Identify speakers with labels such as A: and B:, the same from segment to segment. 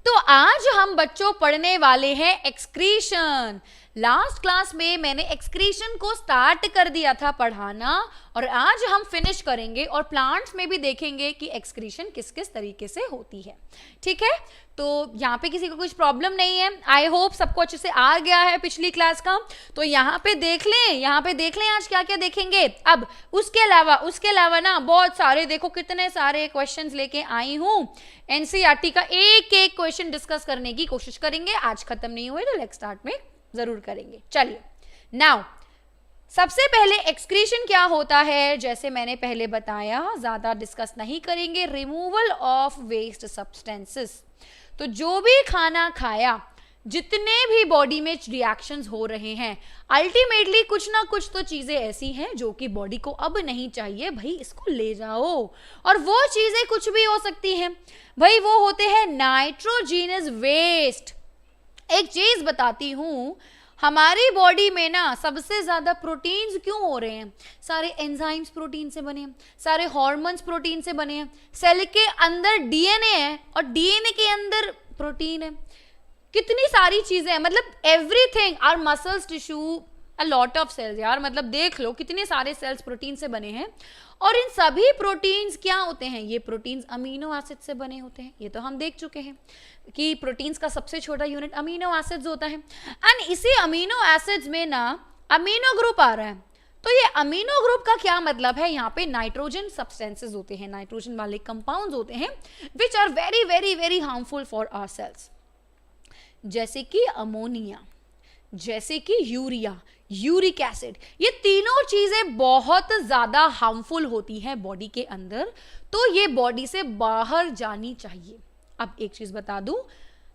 A: तो आज हम बच्चों पढ़ने वाले हैं एक्सक्रीशन। लास्ट क्लास में मैंने एक्सक्रीशन को स्टार्ट कर दिया था पढ़ाना, और आज हम फिनिश करेंगे और प्लांट्स में भी देखेंगे कि एक्सक्रीशन किस किस तरीके से होती है। ठीक है, तो यहाँ पे किसी को कुछ प्रॉब्लम नहीं है। आई होप सबको अच्छे से आ गया है पिछली क्लास का। तो यहाँ पे देख लें आज क्या क्या देखेंगे। अब उसके अलावा ना बहुत सारे, देखो कितने सारे क्वेश्चंस लेके आई हूँ। एनसीईआरटी का एक एक क्वेश्चन डिस्कस करने की कोशिश करेंगे। आज खत्म नहीं हुए तो नेक्स्ट स्टार्ट में जरूर करेंगे। चलिए, नाउ सबसे पहले एक्सक्रीशन क्या होता है, जैसे मैंने पहले बताया, ज्यादा डिस्कस नहीं करेंगे। Removal of waste substances. तो जो भी खाना खाया, जितने भी बॉडी में रिएक्शंस हो रहे हैं, अल्टीमेटली कुछ ना कुछ तो चीजें ऐसी हैं जो कि बॉडी को अब नहीं चाहिए, भाई इसको ले जाओ। और वो चीजें कुछ भी हो सकती हैं भाई, वो होते हैं नाइट्रोजीनस वेस्ट। एक चीज बताती हूं, हमारी बॉडी में ना सबसे ज्यादा प्रोटीन्स क्यों हो रहे हैं? सारे एंजाइम्स प्रोटीन से बने हैं, सारे हार्मोन्स प्रोटीन से बने हैं, सेल के अंदर डीएनए है और डीएनए के अंदर प्रोटीन है, कितनी सारी चीजें हैं, मतलब everything, our muscles, tissue, a lot of cells यार, मतलब देख लो कितने सारे सेल्स प्रोटीन से बने हैं। और इन सभी प्रोटीन्स क्या होते हैं? ये प्रोटीन्स अमीनो एसिड से बने होते हैं। ये तो हम देख चुके हैं कि प्रोटीन्स का सबसे छोटा यूनिट अमीनो एसिड्स होता है। एंड इसी अमीनो एसिड्स में ना अमीनो ग्रुप आ रहा है। तो ये अमीनो ग्रुप का क्या मतलब है? यहाँ पे नाइट्रोजन सब्सटेंसेस होते हैं, नाइट्रोजन वाले कंपाउंड्स होते हैं, which are very very very harmful for our cells. जैसे कि अमोनिया, जैसे कि यूरिया, यूरिक एसिड, ये तीनों चीजें बहुत ज्यादा हार्मफुल होती हैं बॉडी के अंदर। तो ये बॉडी से बाहर जानी चाहिए। अब एक चीज बता दूं,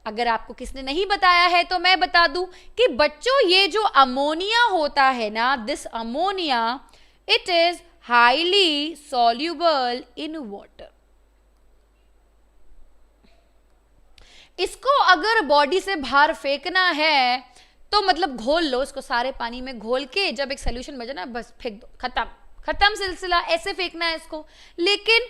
A: अगर आपको किसने नहीं बताया है तो मैं बता दूं कि बच्चों, ये जो अमोनिया होता है ना, this ammonia, it is highly soluble in water. इसको अगर बॉडी से बाहर फेंकना है तो मतलब घोल लो इसको, सारे पानी में घोल के जब एक सोल्यूशन बचे ना, बस फेंक दो, खत्म सिलसिला, ऐसे फेंकना है इसको। लेकिन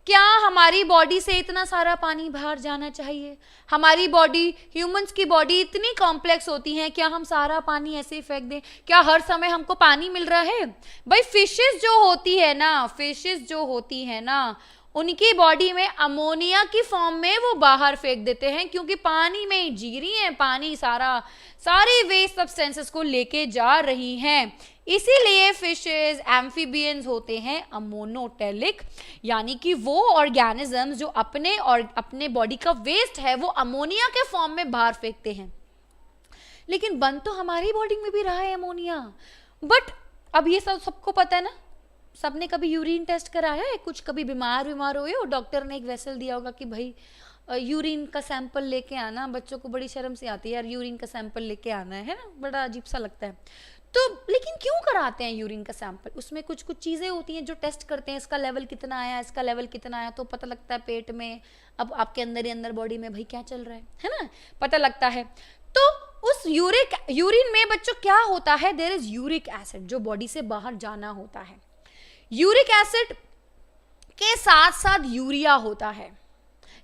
A: क्या हमारी बॉडी से इतना सारा पानी बाहर जाना चाहिए? हमारी बॉडी, ह्यूमंस की बॉडी इतनी कॉम्प्लेक्स होती है, क्या हम सारा पानी ऐसे ही फेंक दें? क्या हर समय हमको पानी मिल रहा है? भाई फिशेस जो होती है ना, उनकी बॉडी में अमोनिया की फॉर्म में वो बाहर फेंक देते हैं, क्योंकि पानी में जी रही हैं, पानी सारे वेस्ट सब्सटेंसेस को लेके जा रही हैं। इसीलिए फिशेस, एम्फीबियंस होते हैं अमोनोटेलिक, यानी कि वो ऑर्गेनिजम्स जो अपने बॉडी का वेस्ट है वो अमोनिया के फॉर्म में बाहर फेंकते हैं। लेकिन बन तो हमारी बॉडी में भी रहा है अमोनिया। बट अब ये सबको पता है ना, सबने कभी यूरिन टेस्ट कराया है? कुछ कभी बीमार हुए और डॉक्टर ने एक वेसल दिया होगा कि भाई यूरिन का सैंपल लेके आना। बच्चों को बड़ी शर्म से आती है यार, यूरिन का सैंपल लेके आना है ना, बड़ा अजीब सा लगता है। तो लेकिन क्यों कराते हैं यूरिन का सैंपल? उसमें कुछ चीजें होती हैं जो टेस्ट करते हैं, इसका लेवल कितना आया, इसका लेवल कितना आया, तो पता लगता है पेट में, अब आपके अंदर ही अंदर बॉडी में भाई क्या चल रहा है ना, पता लगता है। तो उस यूरिन में बच्चों क्या होता है? देयर इज यूरिक एसिड जो बॉडी से बाहर जाना होता है। यूरिक एसिड के साथ साथ यूरिया होता है,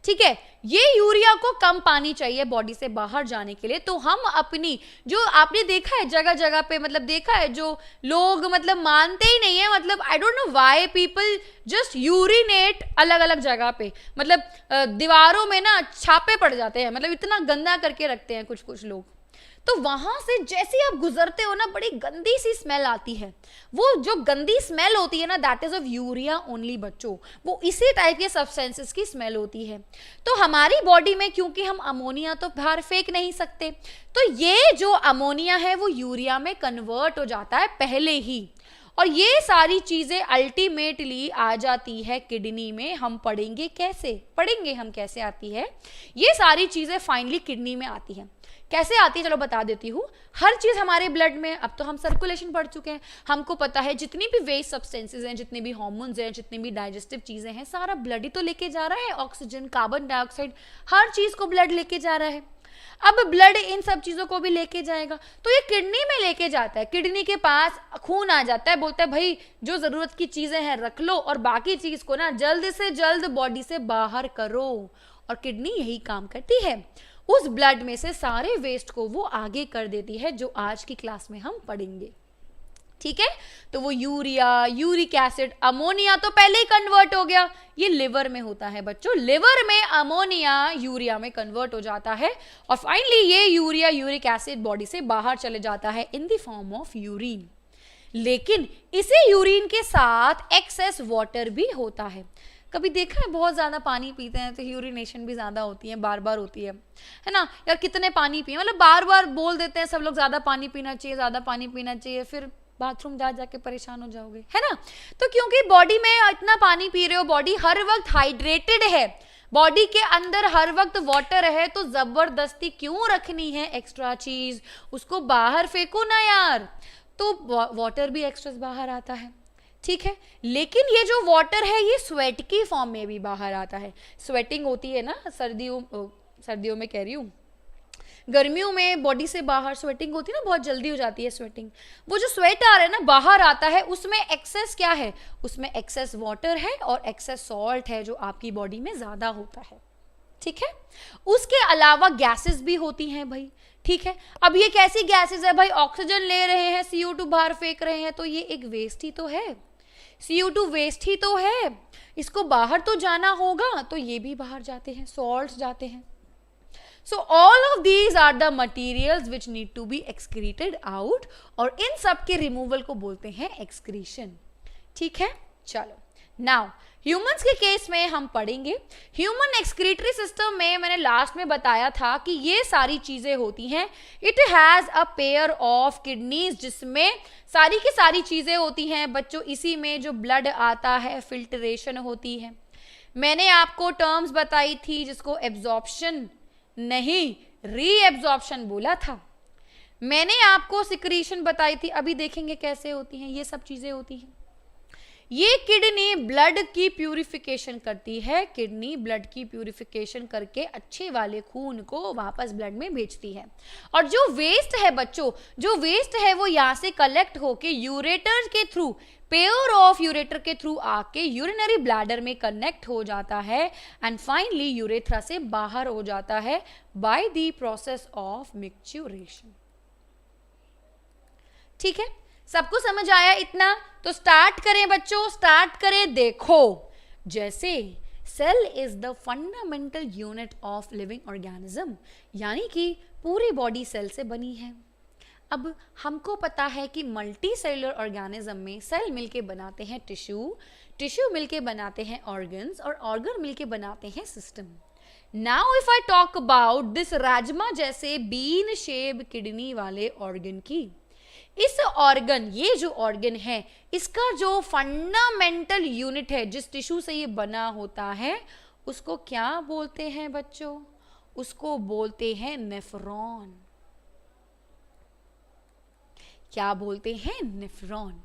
A: ठीक है। ये यूरिया को कम पानी चाहिए बॉडी से बाहर जाने के लिए। तो हम अपनी, जो आपने देखा है जगह जगह पे, मतलब देखा है जो लोग मतलब मानते ही नहीं है, मतलब I don't know why people just urinate अलग अलग जगह पे, मतलब दीवारों में ना छापे पड़ जाते हैं, मतलब इतना गंदा करके रखते हैं कुछ लोग। तो वहां से जैसे ही आप गुजरते हो ना, बड़ी गंदी सी स्मेल आती है। वो जो गंदी स्मेल होती है ना, that is of urea only बच्चों। वो इसी टाइप के सब्सटेंसेस की स्मेल होती है। तो हमारी बॉडी में, क्योंकि हम अमोनिया तो बाहर फेंक नहीं सकते, तो ये जो अमोनिया है वो यूरिया में कन्वर्ट हो जाता है पहले ही। और ये सारी चीजें अल्टीमेटली आ जाती है किडनी में। हम पढ़ेंगे कैसे आती है ये सारी चीजें, फाइनली किडनी में आती है। कैसे आती है चलो बता देती हूँ। हर चीज हमारे ब्लड में, अब तो हम सर्कुलेशन पढ़ चुके हैं, हमको पता है जितनी भी वेस्ट सब्सटेंसेस हैं, जितने भी हार्मोन्स हैं, जितनी भी डाइजेस्टिव चीजें हैं, सारा ब्लड ही तो लेके जा रहा है। ऑक्सीजन, कार्बन डाइऑक्साइड, हर चीज को ब्लड लेके जा रहा है। अब ब्लड इन सब चीजों को भी लेके जाएगा, तो ये किडनी में लेके जाता है। किडनी के पास खून आ जाता है, बोलता है भाई जो जरूरत की चीजें हैं रख लो और बाकी चीज को ना जल्द से जल्द बॉडी से बाहर करो। और किडनी यही काम करती है, उस ब्लड में से सारे वेस्ट को वो आगे कर देती है, जो आज की क्लास में हम पढ़ेंगे। ठीक है, तो वो यूरिया, यूरिक एसिड, अमोनिया तो पहले ही कन्वर्ट हो गया, ये लिवर में होता है बच्चों, लिवर में अमोनिया यूरिया में कन्वर्ट हो जाता है और फाइनली ये यूरिया, यूरिक एसिड बॉडी से बाहर चले जाता है in the form of urine. लेकिन इसी यूरिन के साथ एक्सेस वाटर भी होता है। कभी देखा है बहुत ज़्यादा पानी पीते हैं तो यूरिनेशन भी ज़्यादा होती है, बार बार होती है ना यार, कितने पानी पिए, मतलब बार बार बोल देते हैं सब लोग ज़्यादा पानी पीना चाहिए, ज़्यादा पानी पीना चाहिए, फिर बाथरूम जा जाके परेशान हो जाओगे, है ना। तो क्योंकि बॉडी में इतना पानी पी रहे हो, बॉडी हर वक्त हाइड्रेटेड है, बॉडी के अंदर हर वक्त वाटर है, तो जबरदस्ती क्यों रखनी है एक्स्ट्रा चीज, उसको बाहर फेंको ना यार, तो वाटर भी एक्स्ट्रा बाहर आता है। ठीक है, लेकिन ये जो वाटर है ये स्वेट की फॉर्म में भी बाहर आता है। स्वेटिंग होती है ना सर्दियों में कह रही हूँ, गर्मियों में बॉडी से बाहर स्वेटिंग होती है ना, बहुत जल्दी हो जाती है स्वेटिंग, वो जो स्वेट आ रहा है ना बाहर आता है, उसमें एक्सेस क्या है, उसमें एक्सेस वाटर है और एक्सेस सॉल्ट है जो आपकी बॉडी में ज्यादा होता है। ठीक है, उसके अलावा गैसेस भी होती हैं भाई। ठीक है, अब ये कैसी गैसेस है भाई, ऑक्सीजन ले रहे हैं, CO2 बाहर फेंक रहे हैं, तो ये एक वेस्ट ही तो है, CO2 वेस्ट ही तो है, इसको बाहर तो जाना होगा, तो ये भी बाहर जाते हैं, सॉल्ट्स जाते हैं। So all of these are the materials which need to be excreted out, और इन सब के रिमूवल को बोलते हैं excretion। ठीक है, चलो नाउ ह्यूमंस के केस में हम पढ़ेंगे। ह्यूमन एक्सक्रीटरी सिस्टम में मैंने लास्ट में बताया था कि ये सारी चीजें होती हैं, it has a pair of kidneys, जिसमें सारी की सारी चीजें होती हैं बच्चों। इसी में जो ब्लड आता है फिल्ट्रेशन होती है, मैंने आपको टर्म्स बताई थी जिसको एब्जॉर्प्शन नहीं रीएब्जॉर्प्शन बोला था, मैंने आपको सिक्रीशन बताई थी, अभी देखेंगे कैसे होती हैं, ये सब चीजें होती हैं। ये किडनी ब्लड की प्यूरिफिकेशन करती है, किडनी ब्लड की प्यूरिफिकेशन करके अच्छे वाले खून को वापस ब्लड में भेजती है, और जो वेस्ट है बच्चों, जो वेस्ट है वो यहाँ से कलेक्ट होके यूरेटर के थ्रू, पेयर ऑफ यूरेटर के थ्रू आके यूरिनरी ब्लैडर में कनेक्ट हो जाता है एंड फाइनली यूरेथ्रा से बाहर हो जाता है बाय द प्रोसेस ऑफ मिक्सचुरेशन। ठीक है, सबको समझ आया इतना? तो स्टार्ट करें बच्चों, स्टार्ट करें। देखो, जैसे cell is the fundamental unit of living organism, यानी कि पूरी बॉडी सेल से बनी है। अब हमको पता है कि मल्टी सेलुलर ऑर्गेनिज्म में सेल मिलके बनाते हैं टिश्यू, टिश्यू मिलके बनाते हैं ऑर्गन्स, और ऑर्गन मिलके बनाते हैं system. Now if I talk about this rajma जैसे बीन शेप किडनी वाले ऑर्गन की, इस ऑर्गन, ये जो ऑर्गन है, इसका जो फंडामेंटल यूनिट है, जिस टिश्यू से ये बना होता है, उसको क्या बोलते हैं बच्चों? उसको बोलते हैं नेफ्रॉन। क्या बोलते हैं? Nephron.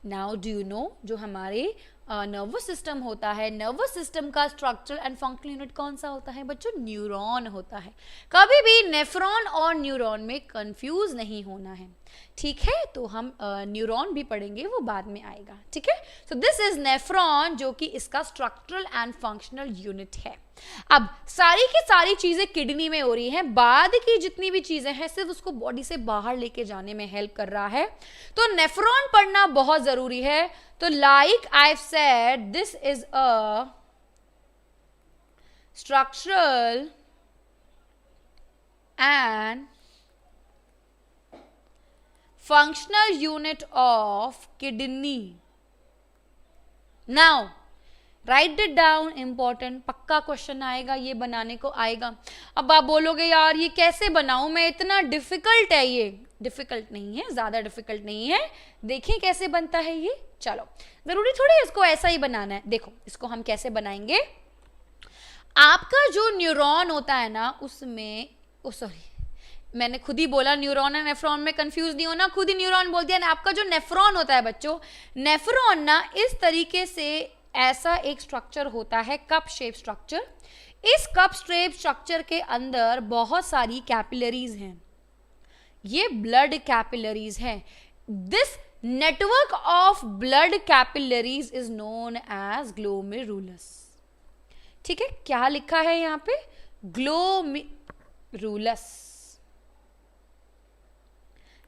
A: Now do you know, जो हमारे नर्वस सिस्टम होता है, नर्वस सिस्टम का स्ट्रक्चरल एंड फंक्शनल यूनिट कौन सा होता है बच्चों? न्यूरॉन होता है। कभी भी नेफ्रॉन और न्यूरॉन में कंफ्यूज नहीं होना है। ठीक है, तो हम न्यूरॉन भी पढ़ेंगे, वो बाद में आएगा। ठीक है, सो दिस इज नेफ्रॉन, जो कि इसका स्ट्रक्चरल एंड फंक्शनल यूनिट है। अब सारी की सारी चीजें किडनी में हो रही हैं, बाद की जितनी भी चीजें हैं सिर्फ उसको बॉडी से बाहर लेके जाने में हेल्प कर रहा है, तो नेफ्रॉन पढ़ना बहुत जरूरी है। तो like I said, this is a structural and functional unit of kidney. Now right it down, important, पक्का क्वेश्चन आएगा, ये बनाने को आएगा। अब आप बोलोगे यार ये कैसे बनाऊं मैं, इतना डिफिकल्ट है। ये डिफिकल्ट नहीं है, ज्यादा डिफिकल्ट नहीं है, देखें कैसे बनता है ये। चलो, जरूरी थोड़ी इसको ऐसा ही बनाना है। देखो इसको हम कैसे बनाएंगे। आपका जो न्यूरॉन होता है ना, उसमें मैंने खुद ही बोला न्यूरॉन और नेफ्रॉन में कंफ्यूज नहीं होना, खुद ही न्यूरॉन बोल दिया ना। आपका जो नेफ्रॉन होता है बच्चों, नेफ्रॉन ना इस तरीके से ऐसा एक स्ट्रक्चर होता है, कप शेप स्ट्रक्चर। इस कप शेप स्ट्रक्चर के अंदर बहुत सारी कैपिलरीज हैं, ये ब्लड कैपिलरीज हैं। This network of blood capillaries is known as glomerulus. ठीक है, क्या लिखा है यहाँ पे? ग्लोमेरुलस।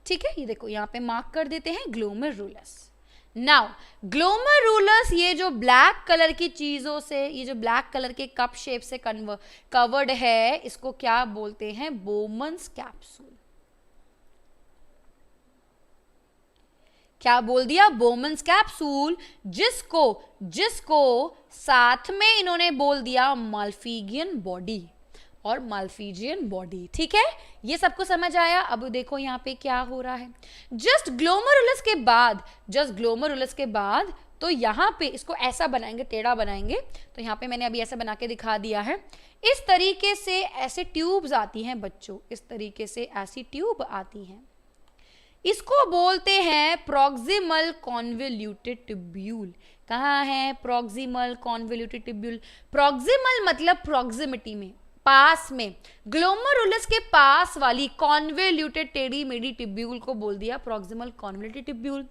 A: ठीक है, ये देखो यहाँ पे मार्क कर देते हैं ग्लोमेरुलस। नाउ ग्लोमेरुलस ये जो ब्लैक कलर की चीजों से, ये जो ब्लैक कलर के कप शेप से कवर्ड है, इसको क्या बोलते हैं? Bowman's capsule. क्या बोल दिया? बोमन्स कैप्सूल, जिसको साथ में इन्होंने बोल दिया माल्फिगियन बॉडी और माल्फिजियन बॉडी। ठीक है, ये सबको समझ आया? अब देखो यहाँ पे क्या हो रहा है। जस्ट ग्लोमेरुलस के बाद तो यहाँ पे इसको ऐसा बनाएंगे, टेढ़ा बनाएंगे। तो यहाँ पे मैंने अभी ऐसा बना के दिखा दिया है। इस तरीके से ऐसे ट्यूब्स आती हैं बच्चों, इस तरीके से ऐसी ट्यूब आती हैं। इसको बोलते हैं प्रॉक्सिमल कॉन्वोल्यूटेड ट्यूब्यूल। कहाँ है प्रॉक्सिमल कॉन्वोल्यूटेड ट्यूब्यूल? प्रॉक्सिमल मतलब प्रॉक्सिमिटी में, पास में। ग्लोमेरुलस के पास वाली कॉन्वोल्यूटेड टेढ़ी मेढ़ी ट्यूब्यूल को बोल दिया प्रॉक्सिमल कॉन्वोल्यूटेड ट्यूब्यूल।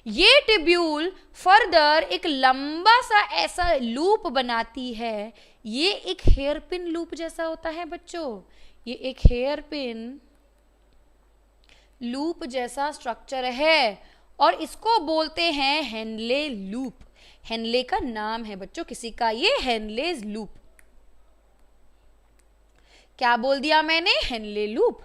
A: ये ट्यूब्यूल फर्दर एक लंबा सा ऐसा लूप बनाती है। ये एक हेयरपिन लूप जैसा होता है बच्चों, ये एक हेयरपिन लूप जैसा स्ट्रक्चर है और इसको बोलते हैं हेनले लूप। हेनले का नाम है बच्चों किसी का, ये हेनलेज लूप। क्या बोल दिया मैंने? Henle loop.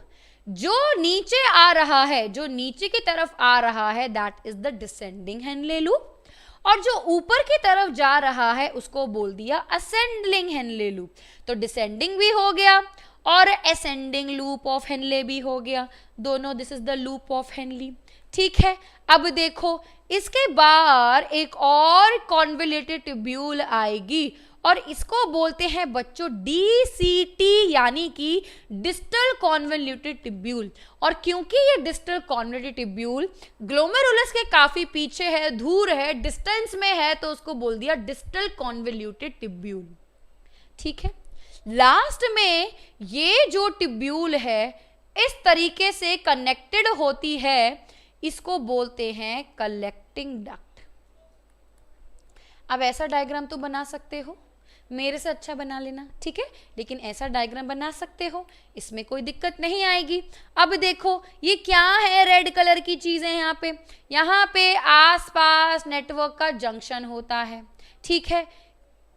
A: जो नीचे आ रहा है, जो नीचे की तरफ आ रहा है, that is the descending Henle loop. और जो ऊपर की तरफ जा रहा है उसको बोल दिया असेंडिंग हेनले लूप। तो डिसेंडिंग भी हो गया और असेंडिंग लूप ऑफ हेनले भी हो गया, दोनों। This is the loop of Henley. ठीक है, अब देखो इसके बाद एक और कॉन्वोल्यूटेड ट्यूब्यूल आएगी और इसको बोलते हैं बच्चों डीसीटी, यानी कि डिस्टल कॉन्वोल्यूटेड ट्यूब्यूल। और क्योंकि ये डिस्टल कॉन्वोल्यूटेड ट्यूब्यूल ग्लोमेरुलस के काफी पीछे है, दूर है, डिस्टेंस में है, तो उसको बोल दिया डिस्टल कॉन्वोल्यूटेड ट्यूब्यूल। ठीक है, लास्ट में ये जो ट्यूब्यूल है इस तरीके से कनेक्टेड होती है, इसको बोलते हैं कलेक्टिंग डक्ट। अब ऐसा डायग्राम तो बना सकते हो, मेरे से अच्छा बना लेना, ठीक है, लेकिन ऐसा डायग्राम बना सकते हो, इसमें कोई दिक्कत नहीं आएगी। अब देखो ये क्या है, रेड कलर की चीजें यहाँ पे आसपास नेटवर्क का जंक्शन होता है। ठीक है,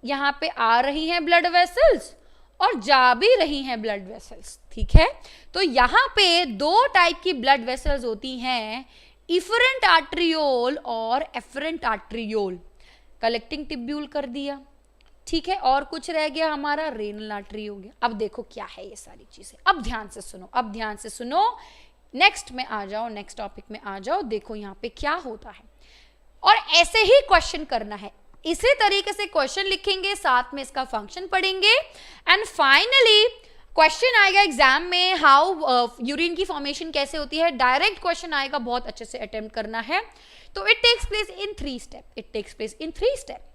A: यहाँ पे आ रही हैं ब्लड वेसल्स और जा भी रही हैं ब्लड वेसल्स। ठीक है, तो यहाँ पे दो टाइप की ब्लड वेसल्स होती हैं, इफरेंट आर्ट्रियोल और एफरेंट आर्ट्रियोल। कलेक्टिंग ट्यूब्यूल कर दिया। ठीक है, और कुछ रह गया हमारा, रेनल आर्टरी हो गया। अब देखो क्या है ये सारी चीजें, अब ध्यान से सुनो, नेक्स्ट में आ जाओ, नेक्स्ट टॉपिक में आ जाओ। देखो यहाँ पे क्या होता है और ऐसे ही क्वेश्चन करना है, इसी तरीके से क्वेश्चन लिखेंगे, साथ में इसका फंक्शन पढ़ेंगे एंड फाइनली क्वेश्चन आएगा एग्जाम में, हाउ यूरिन की फॉर्मेशन कैसे होती है। डायरेक्ट क्वेश्चन आएगा, बहुत अच्छे से अटेम्प्ट करना है। तो it takes place in three step.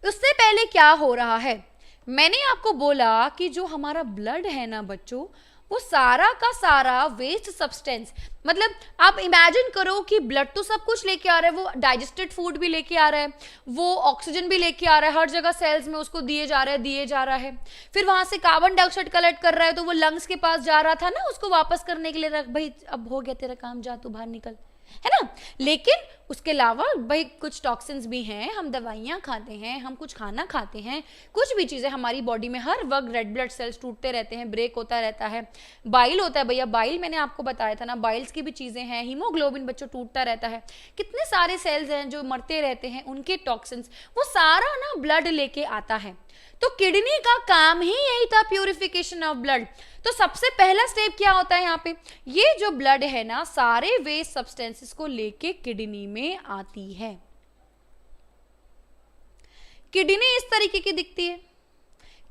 A: उससे पहले क्या हो रहा है, मैंने आपको बोला कि जो हमारा ब्लड है ना बच्चों, वो सारा का सारा वेस्ट सब्सटेंस, मतलब आप इमेजिन करो कि ब्लड तो सब कुछ लेके आ रहा है, वो डाइजेस्टेड फूड भी लेके आ रहा है, वो ऑक्सीजन भी लेके आ रहा है, हर जगह सेल्स में उसको दिए जा रहा है, फिर वहां से कार्बन डाइऑक्साइड कलेक्ट कर रहा है, तो वो लंग्स के पास जा रहा था ना, उसको वापस करने के लिए, रख भाई अब हो गया तेरा काम, जा तू बाहर निकल, है ना। लेकिन उसके अलावा भाई कुछ टॉक्सिन्स भी हैं, हम दवाइयाँ खाते हैं, हम कुछ खाना खाते हैं, कुछ भी चीज़ें हमारी बॉडी में हर वक्त रेड ब्लड सेल्स टूटते रहते हैं, ब्रेक होता रहता है, बाइल होता है भैया, बाइल मैंने आपको बताया था ना, बाइल्स की भी चीज़ें हैं, हीमोग्लोबिन बच्चों टूटता रहता है, कितने सारे सेल्स हैं जो मरते रहते हैं, उनके टॉक्सिन्स वो सारा ना ब्लड लेके आता है। तो किडनी का काम ही यही था, प्यूरिफिकेशन ऑफ ब्लड। तो सबसे पहला स्टेप क्या होता है यहाँ पे, ये जो ब्लड है ना सारे वेस्ट सब्सटेंसेस को लेके किडनी में आती है। किडनी इस तरीके की दिखती है।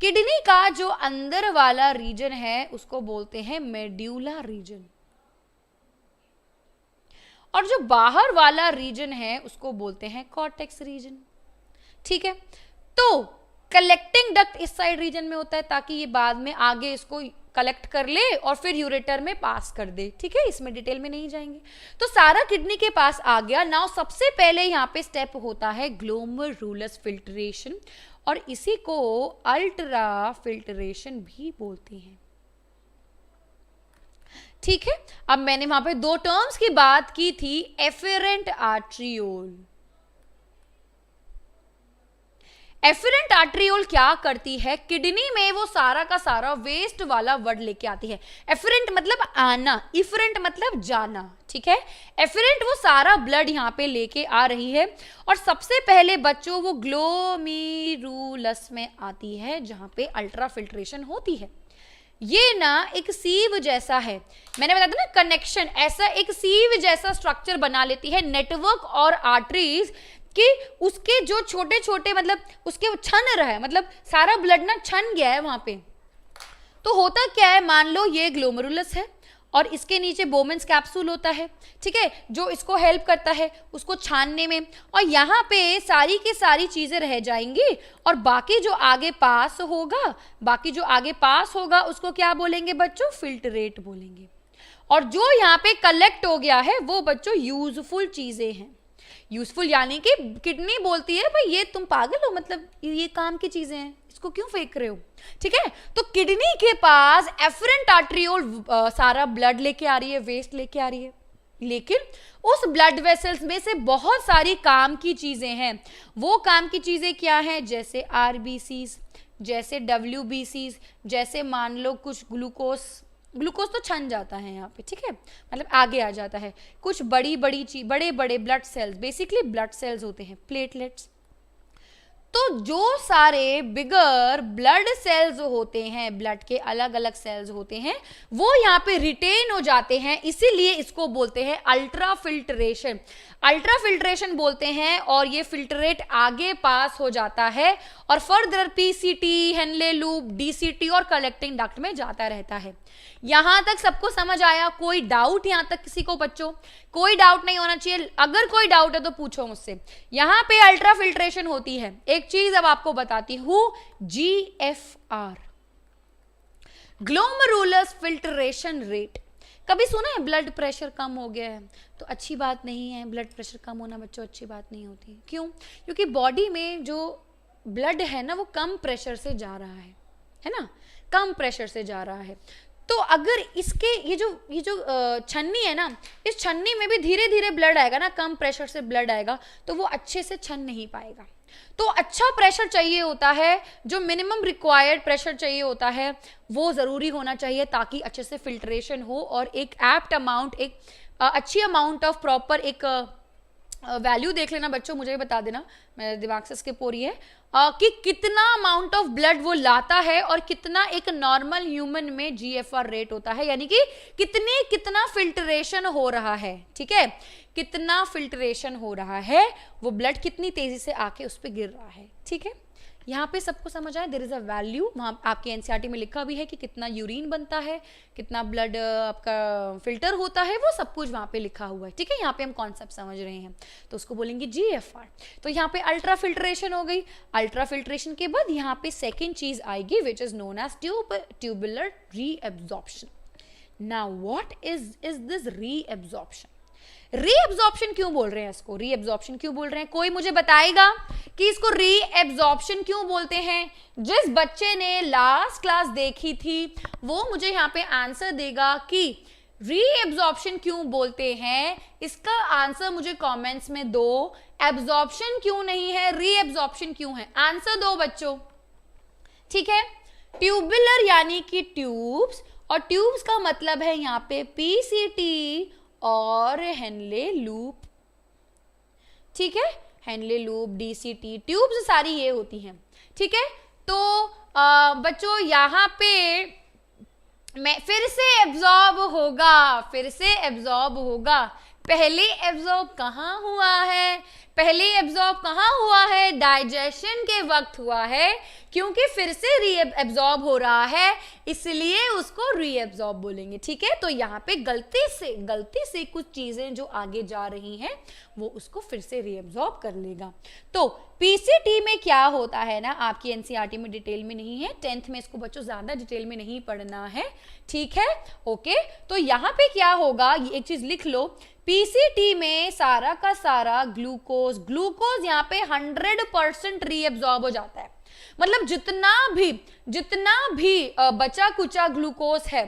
A: किडनी का जो अंदर वाला रीजन है उसको बोलते हैं मेड्यूला रीजन, और जो बाहर वाला रीजन है उसको बोलते हैं कॉर्टेक्स रीजन। ठीक है, तो कलेक्टिंग डक्ट इस साइड रीजन में होता है ताकि ये बाद में आगे इसको कलेक्ट कर ले और फिर यूरेटर में पास कर दे। ठीक है, इसमें डिटेल में नहीं जाएंगे। तो सारा किडनी के पास आ गया। नाउ सबसे पहले यहाँ पे स्टेप होता है ग्लोमेरुलस फिल्ट्रेशन, और इसी को अल्ट्रा फिल्ट्रेशन भी बोलते हैं। ठीक है, अब मैंने वहां पे दो टर्म्स की बात की थी, एफेरेंट आर्ट्रियोल। एफेरेंट आर्ट्रियोल क्या करती है, किडनी में वो सारा का सारा वेस्ट वाला वर्ड लेके आती है। एफेरेंट मतलब आना, इफरेंट मतलब जाना, ठीक है। एफेरेंट वो सारा ब्लड यहाँ पे लेके आ रही है और सबसे पहले बच्चों वो ग्लोमेरुलस में आती है जहां पे अल्ट्रा फिल्ट्रेशन होती है। ये ना एक सीव जैसा है, मैंने बताया था ना कनेक्शन, ऐसा एक सीव जैसा स्ट्रक्चर बना लेती है नेटवर्क और आर्टरीज कि उसके जो छोटे छोटे मतलब उसके छन रहा है, मतलब सारा ब्लड ना छन गया है वहां पे। तो होता क्या है, मान लो ये ग्लोमेरुलस है और इसके नीचे बोमेन्स कैप्सूल होता है, ठीक है, जो इसको हेल्प करता है उसको छानने में, और यहाँ पे सारी की सारी चीजें रह जाएंगी और बाकी जो आगे पास होगा उसको क्या बोलेंगे बच्चों, फिल्ट्रेट बोलेंगे। और जो यहाँ पे कलेक्ट हो गया है वो बच्चों यूजफुल चीजें हैं। यूजफुल यानी कि किडनी बोलती है भाई ये तुम पागल हो, मतलब ये काम की चीजें हैं, इसको क्यों फेंक रहे हो, ठीक है। तो किडनी के पास एफरेंट आर्ट्रियोल सारा ब्लड लेके आ रही है, वेस्ट लेके आ रही है, लेकिन उस ब्लड वेसल्स में से बहुत सारी काम की चीजें हैं। वो काम की चीजें क्या हैं, जैसे आरबीसीज, जैसे डब्ल्यूबीसीज, जैसे मान लो कुछ ग्लूकोज तो छन जाता है यहाँ पे, ठीक है, मतलब आगे आ जाता है। कुछ बड़ी बड़े blood cells, basically blood cells होते हैं, प्लेटलेट्स। तो जो सारे बिगर ब्लड सेल्स होते हैं, ब्लड के अलग अलग सेल्स होते हैं, वो यहाँ पे रिटेन हो जाते हैं, इसीलिए इसको बोलते हैं अल्ट्रा फिल्ट्रेशन। अल्ट्रा फिल्ट्रेशन बोलते हैं और ये फिल्ट्रेट आगे पास हो जाता है और further PCT, Henle loop, DCT और कलेक्टिंग डक्ट में जाता रहता है। यहां तक सबको समझ आया? कोई डाउट यहां तक किसी को बच्चों? कोई डाउट नहीं होना चाहिए, अगर कोई डाउट है तो पूछो मुझसे। यहां पे अल्ट्रा फिल्ट्रेशन होती है। एक चीज अब आपको बताती हूं, GFR, ग्लोमेरुलस फिल्ट्रेशन रेट। कभी सुना है ब्लड प्रेशर कम हो गया है तो अच्छी बात नहीं है, ब्लड प्रेशर कम होना बच्चों अच्छी बात नहीं होती। क्यों? क्योंकि बॉडी में जो ब्लड है ना वो कम प्रेशर से जा रहा है ना, कम प्रेशर से जा रहा है। तो अगर इसके ये जो छन्नी है ना, इस छन्नी में भी धीरे धीरे ब्लड आएगा ना, कम प्रेशर से ब्लड आएगा तो वो अच्छे से छन नहीं पाएगा। तो अच्छा प्रेशर चाहिए होता है, जो मिनिमम रिक्वायर्ड प्रेशर चाहिए होता है वो जरूरी होना चाहिए ताकि अच्छे से फिल्ट्रेशन हो और एक एप्ट अमाउंट, एक अच्छी अमाउंट ऑफ प्रॉपर एक वैल्यू देख लेना बच्चों, मुझे बता देना, मेरे दिमाग से स्किप हो रही है कि कितना अमाउंट ऑफ ब्लड वो लाता है और कितना एक नॉर्मल ह्यूमन में GFR रेट होता है, यानी कि कितना फिल्ट्रेशन हो रहा है, ठीक है, कितना फिल्ट्रेशन हो रहा है, वो ब्लड कितनी तेजी से आके उस पर गिर रहा है, ठीक है। यहाँ पे सबको समझ आया, देयर इज अ वैल्यू, वहाँ आपके एनसीईआरटी में लिखा भी है कि कितना यूरिन बनता है, कितना ब्लड आपका फिल्टर होता है, वो सब कुछ वहाँ पे लिखा हुआ है, ठीक है। यहाँ पे हम कॉन्सेप्ट समझ रहे हैं तो उसको बोलेंगे GFR। तो यहाँ पे अल्ट्रा फिल्ट्रेशन हो गई। अल्ट्रा फिल्ट्रेशन के बाद यहाँ पे सेकेंड चीज आएगी which is known as tubular reabsorption. Now what is this reabsorption? Reabsorption क्यों बोल रहे हैं इसको? रीएब्जॉर्प्शन क्यों बोल रहे हैं? कोई मुझे बताएगा कि इसको रीएब्जॉर्प्शन क्यों बोलते हैं? जिस बच्चे ने लास्ट क्लास देखी थी वो मुझे यहाँ पे आंसर देगा कि रीएब्जॉर्प्शन क्यों बोलते हैं। इसका आंसर मुझे कमेंट्स में दो। एब्जॉर्प्शन क्यों नहीं है, रीएब्जॉर्प्शन क्यों है? आंसर दो बच्चों, ठीक है। ट्यूबुलर यानी कि ट्यूब्स, और ट्यूब्स का मतलब है यहाँ पे पीसीटी और हेनले लूप, ठीक है, हेनले लूप, डीसीटी, ट्यूब्स सारी ये होती हैं, ठीक है। तो बच्चों यहाँ पे मैं फिर से एब्जॉर्ब होगा, पहले एब्जॉर्ब कहाँ हुआ है? पहले एब्जॉर्ब कहाँ हुआ है? डाइजेशन के वक्त हुआ है, क्योंकि फिर से रीएब्जॉर्ब हो रहा है इसलिए उसको रीएब्जॉर्ब बोलेंगे, ठीक है। तो यहाँ पे गलती से कुछ चीजें जो आगे जा रही हैं वो उसको फिर से रीएब्जॉर्ब कर लेगा। तो पीसीटी में क्या होता है ना, आपकी एनसीईआरटी में डिटेल में नहीं है, 10th में इसको बच्चों ज्यादा डिटेल में नहीं पढ़ना है, ठीक है, ओके। तो यहाँ पे क्या होगा, ये एक चीज लिख लो, पीसीटी में सारा का सारा ग्लूकोज यहाँ पे 100% रीएब्जॉर्ब हो जाता है। मतलब जितना भी बचा कुचा ग्लूकोज है,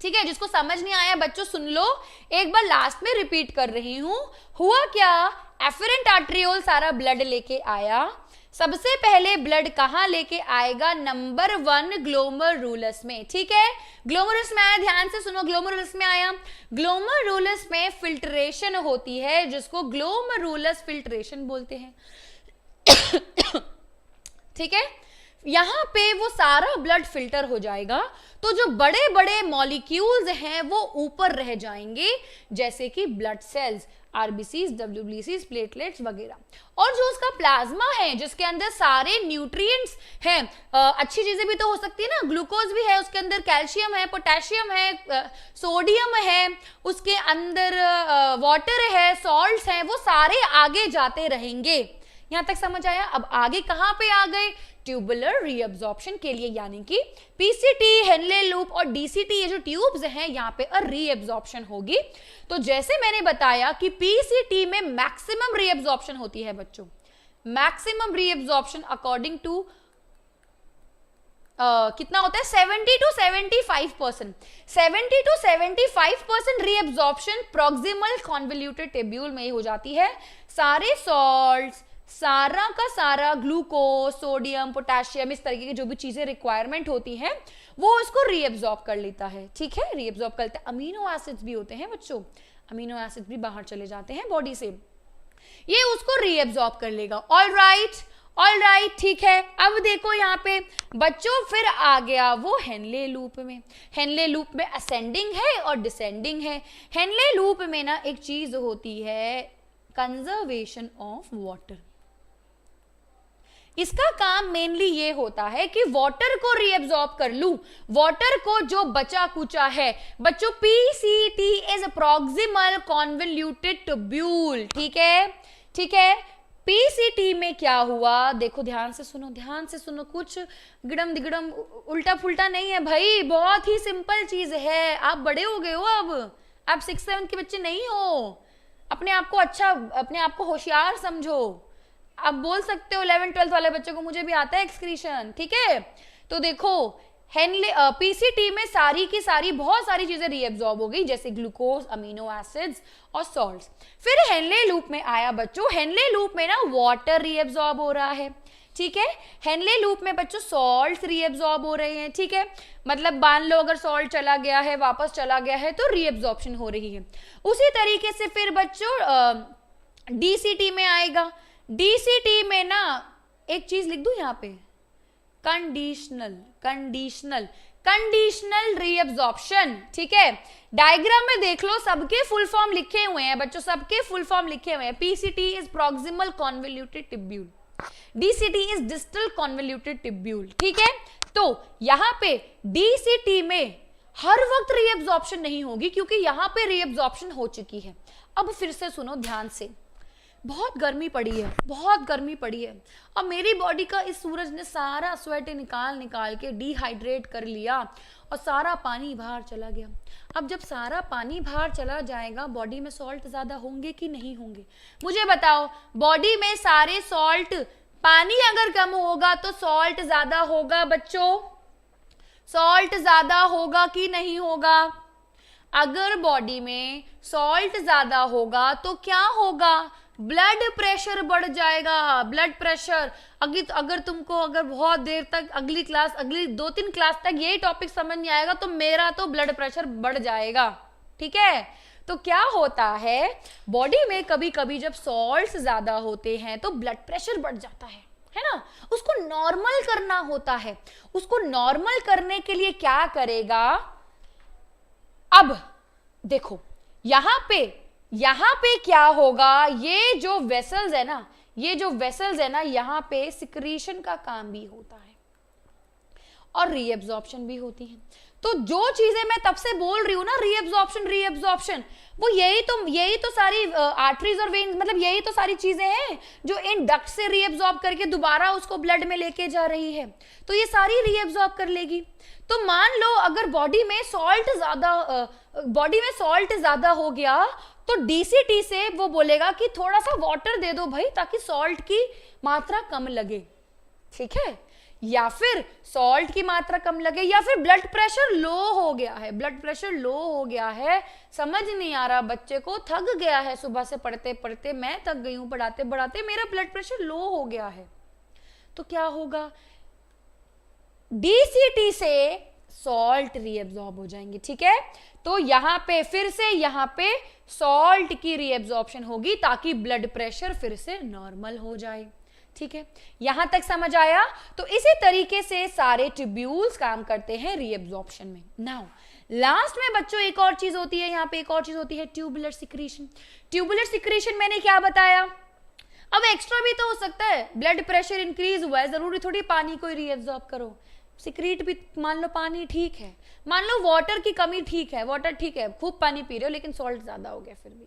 A: ठीक है, जिसको समझ नहीं आया बच्चों सुन लो, एक बार लास्ट में रिपीट कर रही हूं। हुआ क्या, एफरेंट आर्ट्रियोल सारा ब्लड लेके आया। सबसे पहले ब्लड कहां लेके आएगा, नंबर 1 ग्लोमेरुलस में, ठीक है, ग्लोमेरुलस में आया, ध्यान से सुनो, ग्लोमेरुलस में आया। ग्लोमेरुलस में फिल्ट्रेशन होती है जिसको ग्लोमेरुलस फिल्ट्रेशन बोलते हैं। ठीक है, यहां पे वो सारा ब्लड फिल्टर हो जाएगा, तो जो बड़े बड़े मॉलिक्यूल्स हैं वो ऊपर रह जाएंगे, जैसे कि ब्लड सेल्स, आरबीसीज, डब्ल्यूबीसीज, प्लेटलेट्स वगैरह। और जो उसका प्लाज्मा है जिसके अंदर सारे न्यूट्रिएंट्स हैं, अच्छी चीजें भी तो हो सकती है ना, ग्लूकोज भी है उसके अंदर, कैल्शियम है, पोटेशियम है, सोडियम है, उसके अंदर वाटर है, सॉल्ट्स हैं, वो सारे आगे जाते रहेंगे। यहां तक समझ आया। अब आगे कहां पे आ गए, ट्यूबुलर रीअब्जॉर्प्शन के लिए, यानी कि पीसीटी, हेनले लूप और डीसीटी, ये जो ट्यूब्स हैं यहां पे रीअब्जॉर्प्शन होगी। तो जैसे मैंने बताया कि पीसीटी में मैक्सिमम रीअब्जॉर्प्शन होती है बच्चों, मैक्सिमम रीअब्जॉर्प्शन अकॉर्डिंग टू कितना होता है, 70 to 75%। 70 to 75% reabsorption proximal convoluted tubule में हो जाती है। सारे सॉल्ट्स, सारा का सारा ग्लूकोज, सोडियम, पोटेशियम, इस तरीके की जो भी चीजें रिक्वायरमेंट होती हैं वो इसको रीअब्जॉर्ब कर लेता है, ठीक है, रीअब्जॉर्ब करते हैं। अमीनो एसिड्स भी होते हैं बच्चों, अमीनो एसिड्स भी बाहर चले जाते हैं बॉडी से, ये उसको रीअब्जॉर्ब कर लेगा। ऑल राइट, ठीक है। अब देखो यहाँ पे बच्चों फिर आ गया वो हेनले लूप में। हेनले लूप में असेंडिंग है और डिसेंडिंग है। हेनले लूप में ना एक चीज होती है, कंजर्वेशन ऑफ वाटर। इसका काम मेनली ये होता है कि वाटर को रीअब्सॉर्ब कर लूं, वाटर को जो बचा कुचा है बच्चों, PCT is proximal convoluted tubule, ठीक है। पीसीटी में क्या हुआ, देखो ध्यान से सुनो, कुछ गिड़म दिगड़म उल्टा फुल्टा नहीं है भाई, बहुत ही सिंपल चीज है। आप बड़े हो गए हो, अब आप 6th-7th के बच्चे नहीं हो, अपने आप को होशियार समझो। आप बोल सकते हो 11th-12th वाले बच्चों को मुझे भी आता है एक्सक्रीशन, ठीक है। तो देखो पीसीटी में सारी की सारी बहुत सारी चीजें रीअब्सॉर्ब हो गई, जैसे ग्लूकोज, अमीनो एसिड्स और सॉल्ट्स। फिर हेनले लूप में आया बच्चों, हेनले लूप में ना वाटर रीअब्सॉर्ब हो रहा है, ठीक है। हेनले लूप में बच्चों सॉल्ट्स रीअब्सॉर्ब हो रहे हैं, ठीक है, मतलब मान लो अगर सॉल्ट चला गया है, वापस चला गया है तो रीअब्सॉर्प्शन हो रही है। उसी तरीके से फिर बच्चों डीसीटी में आएगा। डीसीटी में ना एक चीज लिख दूं यहाँ पे, कंडीशनल रीअब्सॉर्प्शन, ठीक है। डायग्राम में देख लो, सबके फुल फॉर्म लिखे हुए हैं बच्चों, सबके फुल फॉर्म लिखे हुए हैं। PCT is proximal convoluted tubule, DCT is distal convoluted tubule, ठीक है। तो यहां पे डीसीटी में हर वक्त रीअब्सॉर्प्शन नहीं होगी क्योंकि यहां पे रीअब्सॉर्प्शन हो चुकी है। अब फिर से सुनो ध्यान से, बहुत गर्मी पड़ी है, अब मेरी बॉडी का इस सूरज ने सारा स्वेट निकाल के डिहाइड्रेट कर लिया और सारा पानी बाहर चला गया। अब जब सारा पानी बाहर चला जाएगा, बॉडी में सॉल्ट ज्यादा होंगे कि नहीं होंगे, मुझे बताओ। बॉडी में सारे सॉल्ट, पानी अगर कम होगा तो सॉल्ट ज्यादा होगा बच्चों, सॉल्ट ज्यादा होगा कि नहीं होगा। अगर बॉडी में सॉल्ट ज्यादा होगा तो क्या होगा, ब्लड प्रेशर बढ़ जाएगा। ब्लड प्रेशर, अगर तुमको अगर बहुत देर तक अगली 2-3 क्लास तक यही टॉपिक समझ नहीं आएगा तो मेरा तो ब्लड प्रेशर बढ़ जाएगा, ठीक है। तो क्या होता है, बॉडी में कभी कभी जब सॉल्ट्स ज्यादा होते हैं तो ब्लड प्रेशर बढ़ जाता है ना। उसको नॉर्मल करना होता है, उसको नॉर्मल करने के लिए क्या करेगा। अब देखो यहां पे क्या होगा, ये जो वेसल्स है ना, यहां पे सिक्रीशन का काम भी होता है और रीअब्सॉर्प्शन भी होती है। तो जो चीजें मैं तब से बोल रही हूं ना, रीअब्सॉर्प्शन, वो यही तो सारी आर्टरीज और वेन्स, मतलब यही तो सारी चीजें हैं जो इन डक्ट से रीअब्सॉर्ब करके दोबारा उसको ब्लड में लेके जा रही है। तो ये सारी रीअब्सॉर्ब कर लेगी। तो मान लो अगर बॉडी में सॉल्ट ज्यादा हो गया तो डीसीटी से वो बोलेगा कि थोड़ा सा वाटर दे दो भाई, ताकि सॉल्ट की मात्रा कम लगे, ठीक है। या फिर सॉल्ट की मात्रा कम लगे, या फिर ब्लड प्रेशर लो हो गया है, ब्लड प्रेशर लो हो गया है, समझ नहीं आ रहा बच्चे को, थक गया है सुबह से पढ़ते पढ़ते, मैं थक गई हूं पढ़ाते पढ़ाते, मेरा ब्लड प्रेशर लो हो गया है, तो क्या होगा, डीसीटी से सॉल्ट रीएब्जॉर्ब हो जाएंगे। ठीक है, तो यहां पे फिर से यहां पे सॉल्ट की रीएब्जॉर्प्शन होगी ताकि ब्लड प्रेशर फिर से नॉर्मल हो जाए। ठीक है, यहां तक समझ आया। तो इसी तरीके से सारे ट्यूब्यूल्स काम करते हैं रीएब्जॉर्प्शन में। नाउ लास्ट में बच्चों एक और चीज होती है, यहां पे एक और चीज होती है ट्यूबुलर सिक्रीशन। ट्यूबुलर सिक्रीशन मैंने क्या बताया, अब एक्स्ट्रा भी तो हो सकता है, ब्लड प्रेशर इंक्रीज हुआ है, जरूरी थोड़ी पानी को रीएब्जॉर्ब करो, सिक्रीट भी, मान लो पानी ठीक है, मान लो वाटर की कमी ठीक है, वाटर ठीक है, खूब पानी पी रहे हो लेकिन सॉल्ट ज्यादा हो गया फिर भी,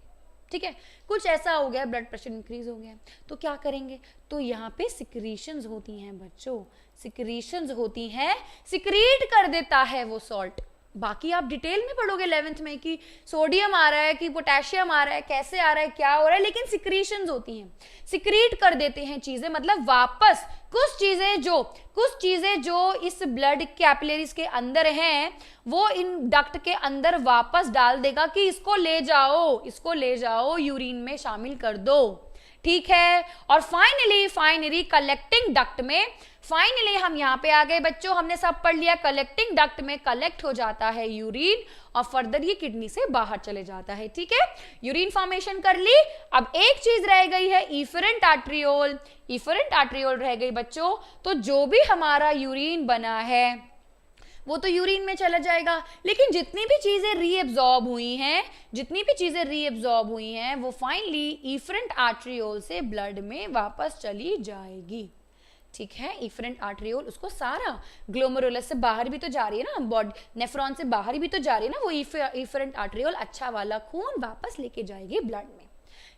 A: ठीक है, कुछ ऐसा हो गया, ब्लड प्रेशर इंक्रीज हो गया, तो क्या करेंगे, तो यहाँ पे सिक्रीशंस होती हैं बच्चों, सिक्रीशंस होती हैं, सिक्रीट कर देता है वो सॉल्ट। बाकी आप डिटेल में पढ़ोगे 11th में कि सोडियम आ रहा है कि पोटेशियम आ रहा है, कैसे आ रहा है, क्या हो रहा है, लेकिन सिक्रीशंस होती हैं, सिक्रीट कर देते हैं चीजें, मतलब वापस कुछ चीजें जो इस ब्लड कैपिलरीज के अंदर हैं वो इन डक्ट के अंदर वापस डाल देगा कि इसको ले जाओ यूरिन में शामिल कर दो। ठीक है, और फाइनली कलेक्टिंग डक्ट में, फाइनली हम यहाँ पे आ गए बच्चों, हमने सब पढ़ लिया, कलेक्टिंग डक्ट में कलेक्ट हो जाता है यूरिन और फर्दर ये किडनी से बाहर चले जाता है। ठीक है, यूरिन फॉर्मेशन कर ली। अब एक चीज रह गई है, इफरेंट आर्ट्रियोल, इफरेंट आर्ट्रियोल रह गई बच्चों। तो जो भी हमारा यूरिन बना है वो तो यूरिन में चला जाएगा, लेकिन जितनी भी चीजें रीएब्जॉर्ब हुई हैं वो फाइनली इफरेंट आर्ट्रियोल से ब्लड में वापस चली जाएगी। ठीक है, इफरेंट आर्ट्रियोल उसको सारा, ग्लोमेरुलस से बाहर भी तो जा रही है ना, बॉडी नेफ्रॉन से बाहर भी तो जा रही है ना, वो इफरेंट आर्ट्रियोल अच्छा वाला खून वापस लेके जाएगी ब्लड में।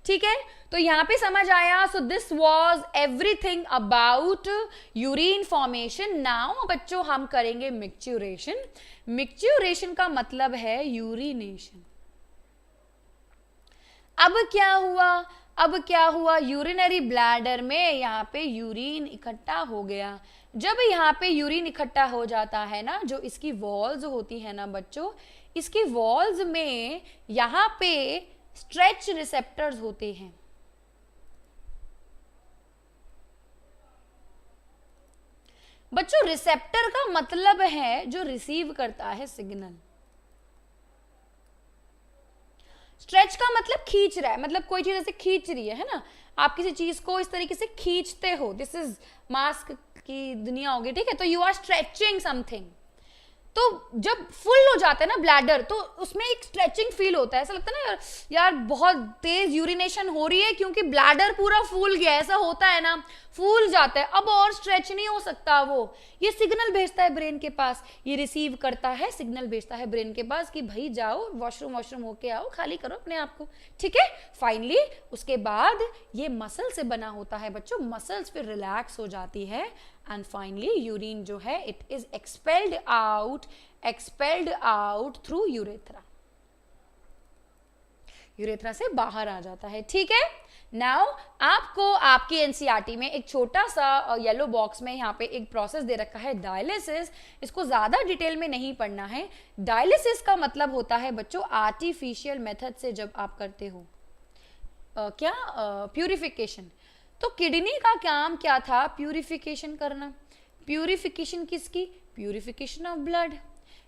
A: ठीक है, तो यहां पे समझ आया। So this was everything about urine formation. Now बच्चों हम करेंगे मिक्चुरेशन। मिक्चुरेशन का मतलब है यूरिनेशन। अब क्या हुआ, यूरिनरी ब्लैडर में यहाँ पे यूरिन इकट्ठा हो गया। जब यहाँ पे यूरिन इकट्ठा हो जाता है ना, जो इसकी वॉल्स होती है ना बच्चों, इसकी वॉल्स में यहाँ पे स्ट्रेच रिसेप्टर्स होते हैं। बच्चों रिसेप्टर का मतलब है जो रिसीव करता है सिग्नल। स्ट्रेच का मतलब खींच रहा है, मतलब कोई चीज ऐसे खींच रही है ना, आप किसी चीज को इस तरीके से खींचते हो, दिस इज मास्क की दुनिया होगी। ठीक है, तो यू आर स्ट्रेचिंग समथिंग। तो जब फुल हो जाता है ना ब्लैडर, तो उसमें एक स्ट्रेचिंग फील होता है, ऐसा लगता है ना यार बहुत तेज यूरिनेशन हो रही है क्योंकि ब्लैडर पूरा फूल गया, ऐसा होता है ना, फूल जाता है, अब और स्ट्रेच नहीं हो सकता। वो ये सिग्नल भेजता है ब्रेन के पास, ये रिसीव करता है, सिग्नल भेजता है ब्रेन के पास कि भाई जाओ वॉशरूम होके आओ, खाली करो अपने आप को। ठीक है, फाइनली उसके बाद ये मसल से बना होता है बच्चों, मसल्स फिर रिलैक्स हो जाती है एंड फाइनली यूरिन जो है it is expelled out through urethra, urethra से बाहर आ जाता है। ठीक है, नाउ आपको आपकी एनसीईआरटी में एक छोटा सा येलो बॉक्स में यहाँ पे एक प्रोसेस दे रखा है डायलिसिस, इसको ज्यादा डिटेल में नहीं पढ़ना है। डायलिसिस का मतलब होता है बच्चों आर्टिफिशियल मेथड से जब आप करते हो प्यूरिफिकेशन। तो किडनी का काम क्या था, प्यूरिफिकेशन करना। प्यूरिफिकेशन किसकी, प्यूरिफिकेशन ऑफ ब्लड,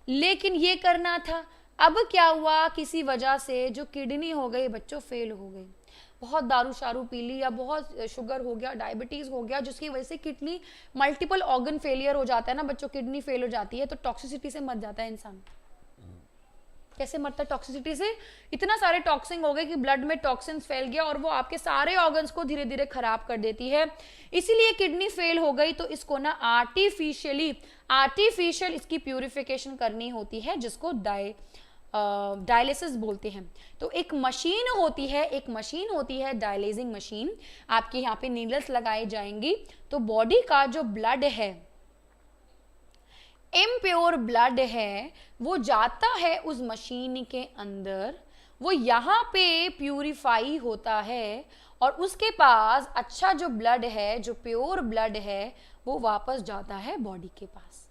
A: लेकिन ये करना था। अब क्या हुआ, किसी वजह से जो किडनी हो गई बच्चों फेल हो गई, बहुत दारू शारू पी ली या बहुत शुगर हो गया, डायबिटीज हो गया, जिसकी वजह से किडनी मल्टीपल ऑर्गन फेलियर हो जाता है ना बच्चों, किडनी फेल हो जाती है, तो टॉक्सिसिटी से मर जाता है इंसान। कैसे मरता है टॉक्सिसिटी से, इतना सारे टॉक्सिन हो गए कि ब्लड में टॉक्सिन्स फैल गया और वो आपके सारे ऑर्गन्स को धीरे धीरे खराब कर देती है, इसीलिए किडनी फेल हो गई। तो इसको ना आर्टिफिशियल इसकी प्यूरिफिकेशन करनी होती है, जिसको डायलिसिस बोलते हैं। तो एक मशीन होती है डायलिसिंग मशीन, आपके यहाँ पे नीडल्स लगाई जाएंगी, तो बॉडी का जो ब्लड है, इम्प्योर ब्लड है, वो जाता है उस मशीन के अंदर, वो यहाँ पे प्यूरिफाई होता है और उसके पास अच्छा जो ब्लड है, जो प्योर ब्लड है, वो वापस जाता है बॉडी के पास,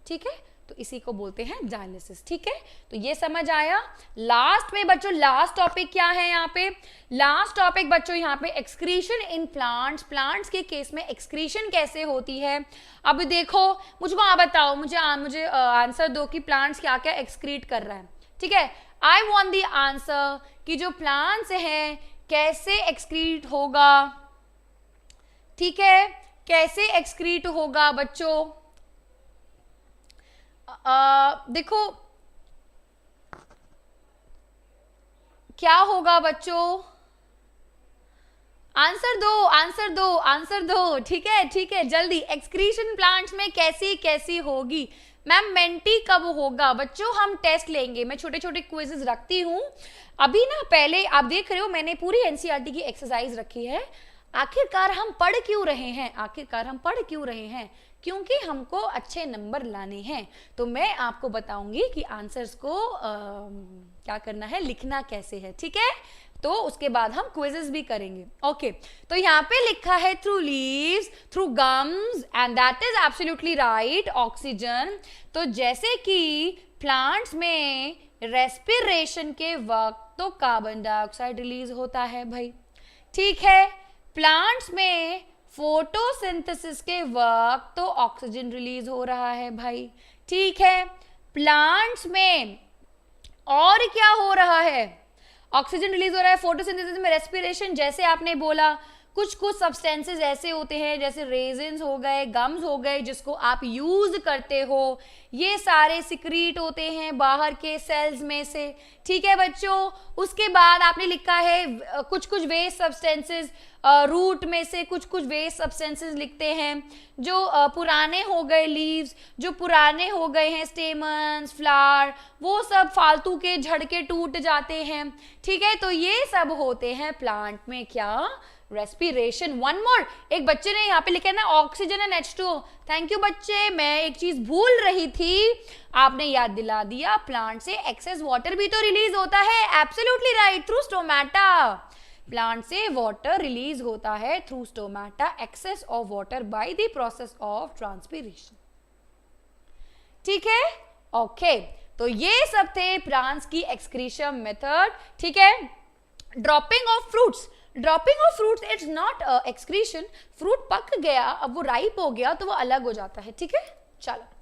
A: ठीक है। तो इसी को बोलते हैं डायलिसिस, ठीक है। तो ये समझ आया। लास्ट में बच्चों, लास्ट टॉपिक क्या है यहाँ पे? लास्ट टॉपिक बच्चों यहाँ पे एक्सक्रीशन इन प्लांट्स। प्लांट्स के केस में एक्सक्रीशन कैसे होती है? अब देखो, मुझको आप बताओ, मुझे आंसर दो कि प्लांट्स क्या क्या एक्सक्रीट कर रहा है, ठीक है। आई वॉन्ट दी आंसर कि जो प्लांट्स हैं कैसे एक्सक्रीट होगा, ठीक है, कैसे एक्सक्रीट होगा बच्चों। देखो क्या होगा बच्चों, आंसर दो, आंसर दो, आंसर दो, ठीक है, ठीक है, जल्दी। एक्सक्रीशन प्लांट्स में कैसी कैसी होगी? मैम मेंटी कब होगा? बच्चों हम टेस्ट लेंगे, मैं छोटे छोटे क्विजेस रखती हूँ अभी ना। पहले आप देख रहे हो मैंने पूरी एनसीईआरटी की एक्सरसाइज रखी है। आखिरकार हम पढ़ क्यों रहे हैं? आखिरकार हम पढ़ क्यों रहे हैं? क्योंकि हमको अच्छे नंबर लाने हैं। तो मैं आपको बताऊंगी कि आंसर्स को क्या करना है, लिखना कैसे है, ठीक है। तो उसके बाद हम क्विजेस भी करेंगे, ओके। तो यहाँ पे लिखा है through leaves, through gums, and that is absolutely right, oxygen. तो जैसे कि प्लांट्स में रेस्पिरेशन के वक्त तो कार्बन डाइऑक्साइड रिलीज होता है भाई, ठीक है। प्लांट्स में फोटोसिंथेसिस के वक्त तो ऑक्सीजन रिलीज हो रहा है भाई, ठीक है। प्लांट्स में और क्या हो रहा है? ऑक्सीजन रिलीज हो रहा है, फोटोसिंथेसिस में रेस्पिरेशन, जैसे आपने बोला कुछ कुछ सब्सटेंसेस ऐसे होते हैं जैसे रेजिन्स हो गए, गम्स हो गए, जिसको आप यूज करते हो, ये सारे सिक्रीट होते हैं बाहर के सेल्स में से, ठीक है बच्चों। उसके बाद आपने लिखा है कुछ कुछ वेस्ट सब्सटेंसेस, रूट में से कुछ कुछ वेस्ट सब्सटेंसेस लिखते हैं, जो पुराने हो गए लीव्स, जो पुराने हो गए हैं स्टेमन्स, फ्लावर, वो सब फालतू के झड़ के टूट जाते हैं, ठीक है। तो ये सब होते हैं प्लांट में क्या? रेस्पिरेशन। वन मोर, एक बच्चे ने यहाँ पे लिखा है ना oxygen and H2O। Thank you बच्चे, मैं एक चीज भूल रही थी, आपने याद दिला दिया। प्लांट से एक्सेस वाटर भी तो रिलीज होता है, absolutely right, through stomata. Plant से वाटर रिलीज होता है through stomata, excess of water by the process of transpiration, ठीक है, ओके। तो ये सब थे प्लांट्स की एक्सक्रीशन मेथड, ठीक है। Dropping of fruits, dropping of fruits it's not excretion. Fruit पक गया, अब वो राइप हो गया तो वो अलग हो जाता है, ठीक है। चलो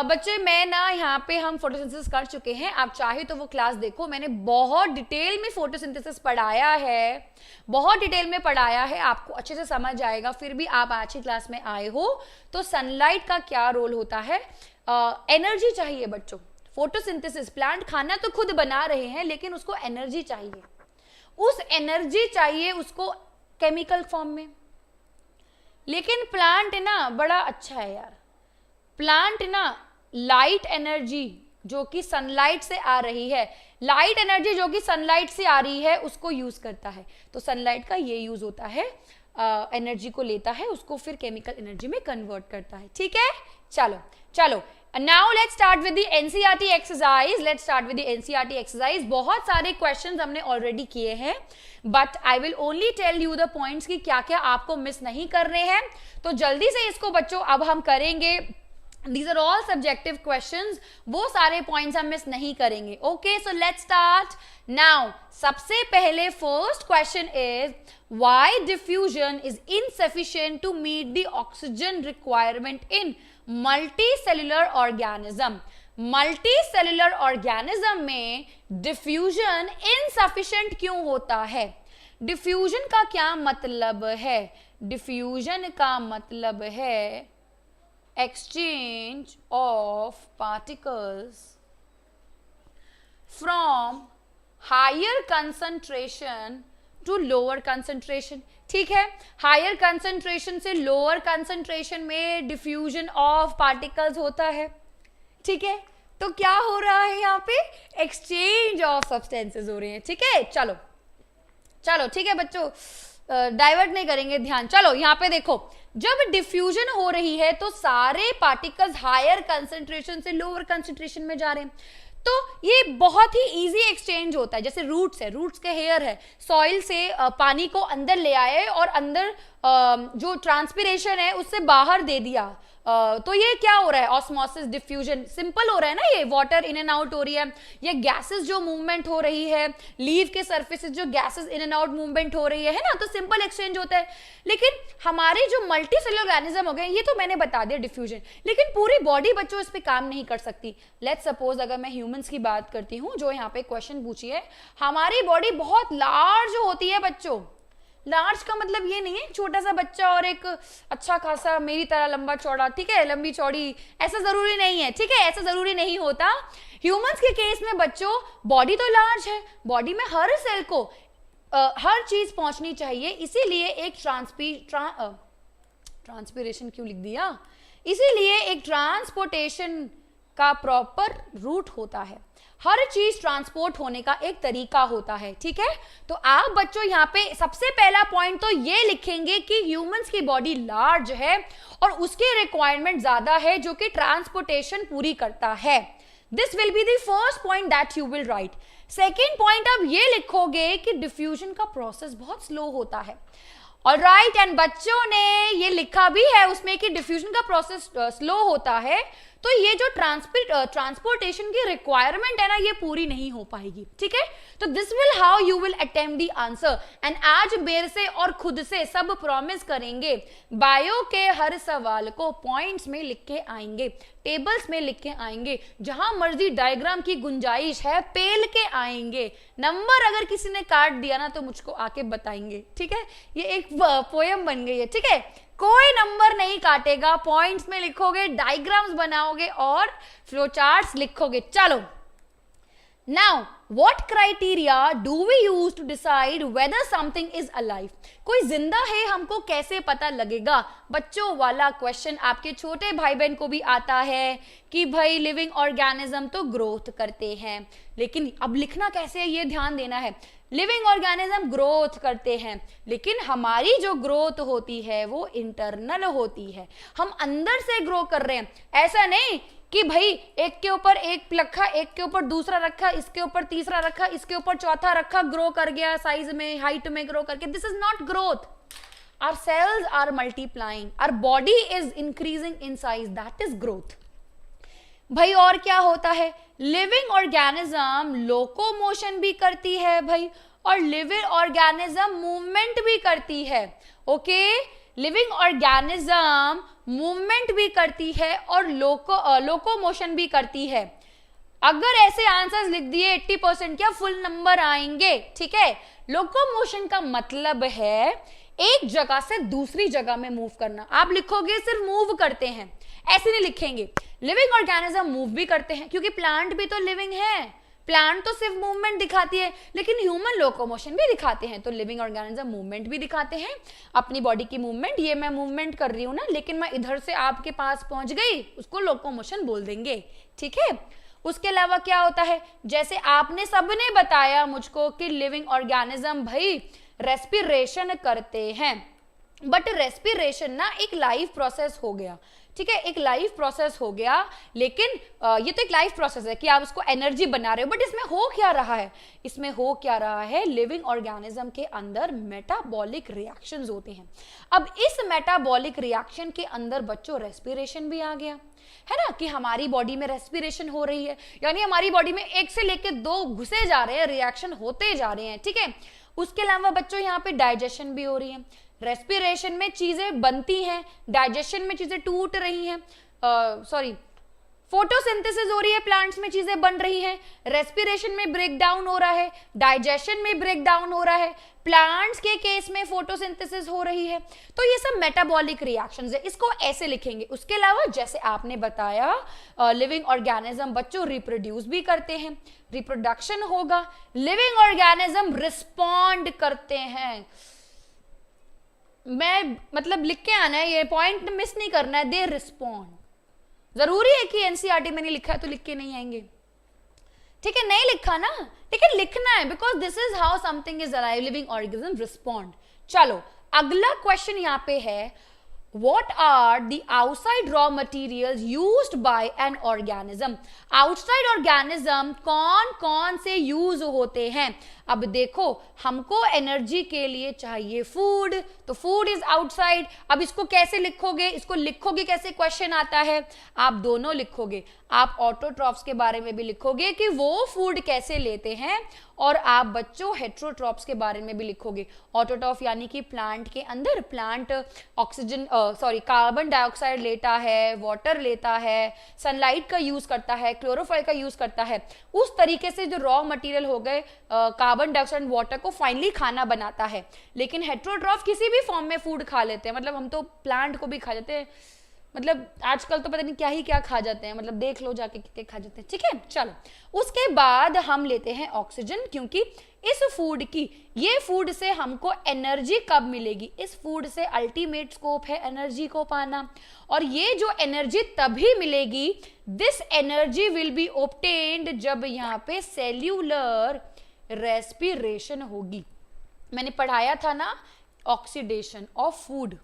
A: बच्चे, मैं ना यहाँ पे हम फोटोसिंथेसिस कर चुके हैं, आप चाहे तो वो क्लास देखो, मैंने बहुत डिटेल में फोटोसिंथेसिस पढ़ाया है, बहुत डिटेल में पढ़ाया है, आपको अच्छे से समझ आएगा। फिर भी आप आज की क्लास में आए हो तो सनलाइट का क्या रोल होता है, एनर्जी चाहिए बच्चों। फोटोसिंथेसिस, प्लांट खाना तो खुद बना रहे हैं लेकिन उसको एनर्जी चाहिए, उस एनर्जी चाहिए उसको केमिकल फॉर्म में। लेकिन प्लांट ना बड़ा अच्छा है यार, प्लांट ना लाइट एनर्जी जो कि सनलाइट से आ रही है, लाइट एनर्जी जो कि सनलाइट से आ रही है उसको यूज करता है। तो सनलाइट का ये यूज होता है, एनर्जी को लेता है, उसको फिर केमिकल एनर्जी में कन्वर्ट करता है, ठीक है। चलो चलो, now let's start with the NCERT exercise. Let's start with the NCERT exercise. बहुत सारे questions हमने already किए हैं, but I will only tell you the points कि क्या क्या आपको मिस नहीं करने हैं। तो जल्दी से इसको बच्चों अब हम करेंगे। These are all subjective questions, वो सारे points हम मिस नहीं करेंगे। Okay, so let's start now. सबसे पहले first question is why diffusion is insufficient to meet the oxygen requirement in multicellular organism. Multicellular organism में diffusion insufficient क्यों होता है? Diffusion का क्या मतलब है? Diffusion का मतलब है exchange of particles from higher concentration to lower concentration, ठीक है। हायर कंसंट्रेशन से लोअर कंसंट्रेशन में डिफ्यूजन ऑफ पार्टिकल्स होता है, ठीक है। तो क्या हो रहा है यहाँ पे? एक्सचेंज ऑफ सब्सटेंसेस हो रहे हैं, ठीक है। चलो चलो, ठीक है बच्चों, डाइवर्ट नहीं करेंगे ध्यान। चलो यहाँ पे देखो, जब डिफ्यूजन हो रही है तो सारे पार्टिकल्स हायर कंसंट्रेशन से लोअर कंसंट्रेशन में जा रहे हैं। तो ये बहुत ही इजी एक्सचेंज होता है, जैसे रूट्स है, रूट्स के हेयर है, सॉइल से पानी को अंदर ले आए और अंदर जो ट्रांसपिरेशन है उससे बाहर दे दिया, तो ये क्या हो रहा है, ऑस्मोसिस डिफ्यूजन, सिंपल हो रहा है ना, ये वाटर इन एंड आउट हो रही है, ये गैसेस जो मूवमेंट हो रही है, लीव के सरफेसेस जो gases in and out movement हो रही है ना, तो सिंपल एक्सचेंज होता है। लेकिन हमारे जो मल्टी सेलुलर ऑर्गेनिज्म हो गए, ये तो मैंने बता दिया डिफ्यूजन, लेकिन पूरी बॉडी बच्चों इस पे काम नहीं कर सकती। लेट्स सपोज अगर मैं ह्यूमंस की बात करती हूँ, जो यहाँ पे क्वेश्चन पूछी है, हमारी बॉडी बहुत लार्ज होती है बच्चों। लार्ज का मतलब ये नहीं है छोटा सा बच्चा और एक अच्छा खासा मेरी तरह लंबा चौड़ा, ठीक है, लंबी चौड़ी, ऐसा जरूरी नहीं है, ठीक है, ऐसा जरूरी नहीं होता। ह्यूमंस के केस में बच्चों बॉडी तो लार्ज है, बॉडी में हर सेल को हर चीज पहुंचनी चाहिए, इसीलिए एक ट्रांसपिरेशन क्यों लिख दिया, इसीलिए एक ट्रांसपोर्टेशन का प्रॉपर रूट होता है, हर चीज ट्रांसपोर्ट होने का एक तरीका होता है, ठीक है। तो आप बच्चों यहाँ पे सबसे पहला पॉइंट तो ये लिखेंगे कि ह्यूमंस की बॉडी लार्ज है और उसके रिक्वायरमेंट ज्यादा है जो कि ट्रांसपोर्टेशन पूरी करता है। This will be the first point that you will right. Second point आप ये लिखोगे कि डिफ्यूजन का प्रोसेस बहुत स्लो होता है। ऑलराइट, एंड बच्चों ने ये लिखा भी है उसमें कि डिफ्यूजन का प्रोसेस स्लो होता है, तो ये जो ट्रांसपोर्टेशन की रिक्वायरमेंट है ना, ये पूरी नहीं हो पाएगी, ठीक है। तो this will how you will attempt the answer. And आज मेरे से और खुद से सब प्रॉमिस करेंगे, बायो के हर सवाल को पॉइंट्स में लिख के आएंगे, टेबल्स में लिख के आएंगे, जहां मर्जी डायग्राम की गुंजाइश है पेल के आएंगे। नंबर अगर किसी ने काट दिया ना तो मुझको आके बताएंगे, ठीक है। ये एक पोयम बन गई है, ठीक है। कोई नंबर नहीं काटेगा, पॉइंट्स में लिखोगे, डायग्राम्स बनाओगे और फ्लो चार्ट्स लिखोगे। चलो, now what criteria do we use to decide whether something is alive? कोई जिंदा है हमको कैसे पता लगेगा? बच्चों वाला क्वेश्चन आपके छोटे भाई बहन को भी आता है कि भाई लिविंग ऑर्गेनिज्म तो ग्रोथ करते हैं, लेकिन अब लिखना कैसे है ये ध्यान देना है। लिविंग ऑर्गेनिज्म ग्रोथ करते हैं, लेकिन हमारी जो ग्रोथ होती है वो इंटरनल होती है, हम अंदर से ग्रो कर रहे हैं। ऐसा नहीं कि भाई एक के ऊपर एक रखा, एक के ऊपर दूसरा रखा, इसके ऊपर तीसरा रखा, इसके ऊपर चौथा रखा, ग्रो कर गया साइज में, हाइट में ग्रो करके। This is not growth. Our cells are multiplying, our body is increasing in size, that is growth. भाई और क्या होता है, लिविंग ऑर्गेनिज्म लोकोमोशन भी करती है भाई, और लिविंग ऑर्गेनिज्म मूवमेंट भी करती है। ओके, लिविंग ऑर्गेनिज्म मूवमेंट भी करती है और लोकोमोशन भी करती है। अगर ऐसे आंसर्स लिख दिए 80% क्या फुल नंबर आएंगे, ठीक है। लोकोमोशन का मतलब है एक जगह से दूसरी जगह में मूव करना। आप लिखोगे सिर्फ मूव करते हैं, ऐसे नहीं लिखेंगे। लिविंग ऑर्गेनिज्म मूव भी करते हैं, क्योंकि प्लांट भी तो लिविंग है, प्लांट तो सिर्फ मूवमेंट दिखाती है, लेकिन ह्यूमन लोकोमोशन भी दिखाते हैं। तो लिविंग ऑर्गेनिज्म मूवमेंट भी दिखाते हैं, अपनी बॉडी की मूवमेंट। ये मैं मूवमेंट कर रही हूँ ना, लेकिन मैं इधर से आपके पास पहुंच गई, उसको लोकोमोशन बोल देंगे, ठीक है। उसके अलावा क्या होता है, जैसे आपने सबने बताया मुझको कि लिविंग ऑर्गेनिज्म भाई रेस्पिरेशन करते हैं, बट रेस्पिरेशन ना एक लाइव प्रोसेस हो गया, ठीक है, एक लाइव प्रोसेस हो गया। लेकिन ये तो एक लाइव प्रोसेस है कि आप उसको एनर्जी बना रहे हो, बट इसमें हो क्या रहा है, इसमें हो क्या रहा है, लिविंग ऑर्गेनिज्म के अंदर मेटाबॉलिक रिएक्शंस होते हैं। अब इस मेटाबॉलिक रिएक्शन के अंदर बच्चों रेस्पिरेशन भी आ गया है ना, कि हमारी बॉडी में रेस्पिरेशन हो रही है, यानी हमारी बॉडी में एक से लेके दो घुसे जा रहे हैं, रिएक्शन होते जा रहे हैं, ठीक है। उसके अलावा बच्चों यहाँ पे डाइजेशन भी हो रही है। रेस्पिरेशन में चीजें बनती हैं, डाइजेशन में चीजें टूट रही हैं, फोटोसिंथेसिस हो रही है, प्लांट्स में चीजें बन रही हैं, रेस्पिरेशन में ब्रेक डाउन हो रहा है, डाइजेशन में ब्रेक डाउन हो रहा है, प्लांट्स के केस में फोटोसिंथेसिस हो रही है। तो ये सब मेटाबॉलिक रिएक्शंस है, इसको ऐसे लिखेंगे। उसके अलावा जैसे आपने बताया लिविंग ऑर्गेनिज्म बच्चों रिप्रोड्यूस भी करते हैं, रिप्रोडक्शन होगा, लिविंग ऑर्गेनिज्म रिस्पॉन्ड करते हैं। मैं मतलब लिख के आना है, ये पॉइंट मिस नहीं करना है, दे रिस्पॉन्ड। जरूरी है कि एनसीईआरटी में नहीं लिखा है तो लिख के नहीं आएंगे, ठीक है, नहीं लिखा ना, ठीक है, लिखना है, because this is how something is alive, living organism respond. चलो अगला क्वेश्चन यहाँ पे है, What are the outside raw materials used by an organism? Outside organism कौन कौन से यूज होते हैं? अब देखो, हमको एनर्जी के लिए चाहिए फूड, तो फूड इज आउटसाइड. अब इसको कैसे लिखोगे, इसको लिखोगे कैसे, क्वेश्चन आता है. आप दोनों लिखोगे. आप ऑटोट्रॉफ्स के बारे में भी लिखोगे कि वो फूड कैसे लेते हैं, और आप बच्चों हेट्रोट्रॉफ्स के बारे में भी लिखोगे. ऑटोट्रॉफ यानी कि प्लांट के अंदर प्लांट ऑक्सीजन कार्बन डाइऑक्साइड लेता है, वाटर लेता है, सनलाइट का यूज करता है, क्लोरोफाइल का यूज करता है. उस तरीके से जो रॉ मटेरियल हो गए कार्बन डाइऑक्साइड वाटर को फाइनली खाना बनाता है. लेकिन हेट्रोट्रॉफ किसी भी फॉर्म में फूड खा लेते हैं. मतलब हम तो प्लांट को भी खा जाते हैं, मतलब आजकल तो पता नहीं क्या ही क्या खा जाते हैं, मतलब देख लो जाके क्या खा जाते हैं. ठीक है, चलो. उसके बाद हम लेते हैं ऑक्सीजन, क्योंकि इस फूड की, ये फूड से हमको एनर्जी कब मिलेगी, इस फूड से अल्टीमेट स्कोप है एनर्जी को पाना. और ये जो एनर्जी तभी मिलेगी, this energy will be obtained जब यहाँ पे सेल्यूलर रेस्पिरेशन होगी. मैंने पढ़ाया था ना, oxidation of food.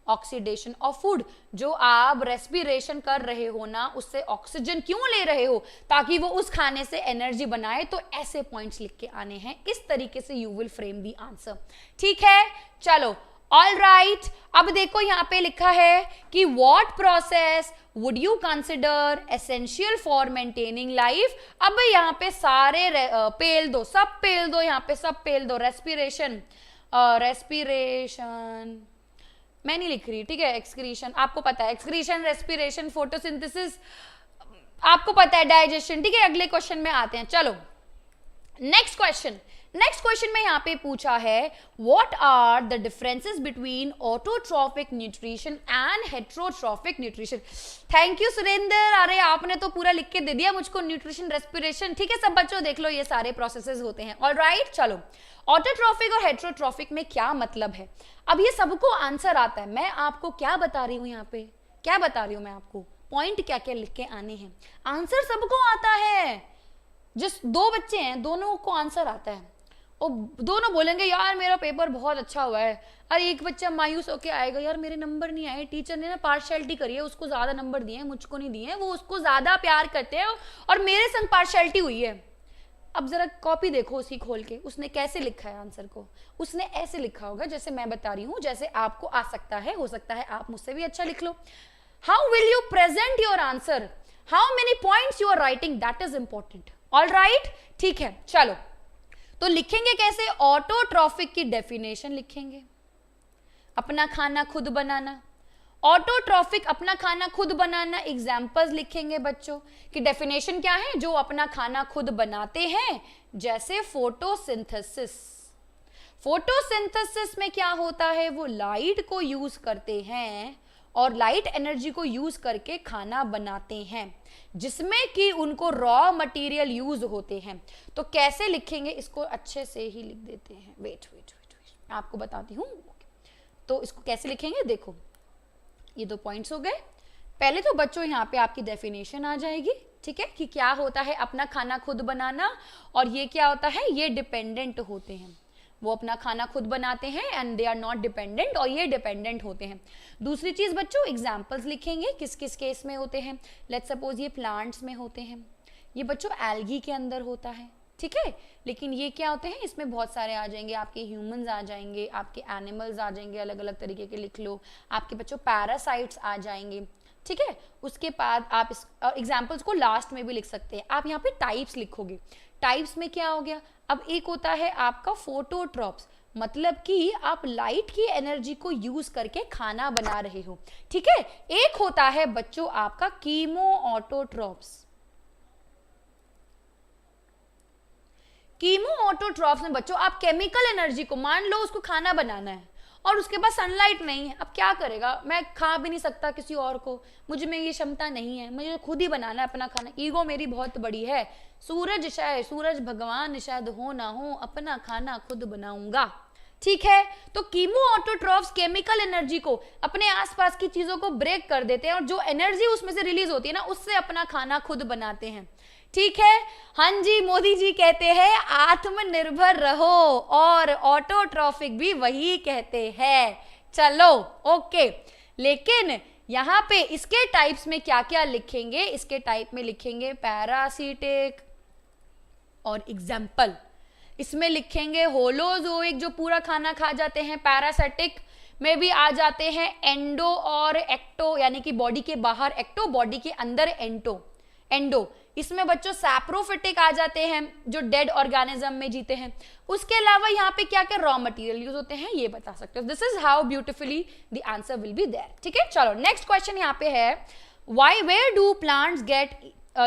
A: Oxidation of food, जो आप रेस्पिरेशन कर रहे हो ना, उससे ऑक्सीजन क्यों ले रहे हो, ताकि वो उस खाने से एनर्जी बनाए. तो ऐसे पॉइंट्स लिख के आने हैं. इस तरीके से you will frame the answer. ठीक है, चलो. ऑल राइट, अब देखो यहाँ पे लिखा है कि what process would you consider essential for maintaining life. अब यहाँ पे सारे पेल दो, सब पेल दो, यहाँ पे सब पेल दो. रेस्पिरेशन, रेस्पिरेशन मैं नहीं लिख रही, ठीक है. एक्सक्रीशन आपको पता है, एक्सक्रीशन, रेस्पिरेशन, फोटोसिंथेसिस आपको पता है, डाइजेशन. ठीक है, अगले क्वेश्चन में आते हैं. चलो, नेक्स्ट क्वेश्चन. नेक्स्ट क्वेश्चन में यहाँ पे पूछा है, what are the differences between autotrophic nutrition and heterotrophic nutrition. Thank you Surendra, अरे आपने तो पूरा लिख के दे दिया मुझको, न्यूट्रिशन, रेस्पिरेशन. ठीक है, सब बच्चों देख लो, ये सारे प्रोसेसेस होते हैं. ऑलराइट, चलो. ऑटोट्रॉफिक और हेट्रोट्रॉफिक में क्या मतलब है, अब ये सबको आंसर आता है. मैं आपको क्या बता रही हूं, यहाँ पे क्या बता रही हूं मैं आपको, पॉइंट क्या क्या लिख के आने हैं. आंसर सबको आता है. जिस दो बच्चे हैं, दोनों को आंसर आता है, और दोनों बोलेंगे यार मेरा पेपर बहुत अच्छा हुआ है. अरे एक बच्चा मायूस होके आएगा, यार मेरे नंबर नहीं आए, टीचर ने ना पार्शियलिटी करी है, उसको ज्यादा नंबर दिए हैं, मुझको नहीं दिए हैं, वो उसको ज्यादा प्यार करते हैं और मेरे संग पार्शियलिटी हुई है. अब जरा कॉपी देखो उसकी खोल के, उसने कैसे लिखा है आंसर को. उसने ऐसे लिखा होगा जैसे मैं बता रही हूं, जैसे आपको आ सकता है, हो सकता है आप मुझसे भी अच्छा लिख लो. How will you present your answer, how many points you are writing, that is important. All right, ठीक है, चलो. तो लिखेंगे कैसे, ऑटोट्रॉफिक की डेफिनेशन लिखेंगे, अपना खाना खुद बनाना. ऑटोट्रॉफिक अपना खाना खुद बनाना, एग्जाम्पल्स लिखेंगे बच्चों कि डेफिनेशन क्या है, जो अपना खाना खुद बनाते हैं, जैसे फोटोसिंथेसिस. फोटोसिंथेसिस में क्या होता है, वो लाइट को यूज करते हैं और लाइट एनर्जी को यूज करके खाना बनाते हैं, जिसमें कि उनको रॉ मटेरियल यूज होते हैं. तो कैसे लिखेंगे, इसको अच्छे से ही लिख देते हैं. वेट वेट वेट वेट, मैं आपको बताती हूँ. तो इसको कैसे लिखेंगे, देखो ये दो पॉइंट्स हो गए. पहले तो बच्चों यहाँ पे आपकी डेफिनेशन आ जाएगी, ठीक है, कि क्या होता है अपना खाना खुद बनाना, और ये क्या होता है, ये डिपेंडेंट होते हैं. वो अपना खाना खुद बनाते हैं and they are not dependent, और ये डिपेंडेंट होते हैं. दूसरी चीज बच्चों, एग्जाम्पल्स लिखेंगे किस किस केस में होते हैं. लेट्स सपोज ये प्लांट्स में होते हैं, ये बच्चों एल्गी के अंदर होता है, ठीक है. लेकिन ये क्या होते हैं, इसमें बहुत सारे आ जाएंगे, आपके ह्यूमंस आ जाएंगे, आपके एनिमल्स आ जाएंगे, अलग अलग तरीके के लिख लो. आपके बच्चों पैरासाइट्स आ जाएंगे, ठीक है. उसके बाद आप इस एग्जाम्पल्स को लास्ट में भी लिख सकते हैं. आप यहाँ पे टाइप्स लिखोगे. टाइप्स में क्या हो गया, अब एक होता है आपका फोटोट्रॉप्स, मतलब कि आप लाइट की एनर्जी को यूज करके खाना बना रहे हो, ठीक है. एक होता है बच्चों आपका कीमो ऑटोट्रॉप्स. कीमो ऑटोट्रॉप्स में बच्चों आप केमिकल एनर्जी को, मान लो उसको खाना बनाना है और उसके पास सनलाइट नहीं है, अब क्या करेगा, मैं खा भी नहीं सकता किसी और को, मुझे में ये क्षमता नहीं है, मुझे खुद ही बनाना है अपना खाना, ईगो मेरी बहुत बड़ी है, सूरज भगवान शायद हो ना हो, अपना खाना खुद बनाऊंगा, ठीक है. तो कीमो ऑटोट्रॉफ्स केमिकल एनर्जी को, अपने आसपास की चीजों को ब्रेक कर देते हैं और जो एनर्जी उसमें से रिलीज होती है ना, उससे अपना खाना खुद बनाते हैं, ठीक है. हाँ जी, मोदी जी कहते हैं आत्मनिर्भर रहो, और ऑटोट्रॉफिक भी वही कहते हैं, चलो ओके, लेकिन यहां पे इसके टाइप्स में क्या क्या लिखेंगे, इसके टाइप में लिखेंगे पैरासिटिक और एग्जाम्पल, इसमें लिखेंगे होलोजोइक जो पूरा खाना खा जाते हैं, पैरासिटिक में भी आ जाते हैं एंडो और एक्टो, यानी कि बॉडी के बाहर एक्टो, बॉडी के अंदर एंडो। इसमें बच्चों सैप्रोफिटिक आ जाते हैं जो डेड ऑर्गेनिज्म में जीते हैं। उसके अलावा यहाँ पे क्या क्या रॉ मटेरियल यूज होते हैं ये बता सकते हो। This is how beautifully the answer will be there. ठीक है, चलो नेक्स्ट क्वेश्चन यहाँ पे है, why where do plants get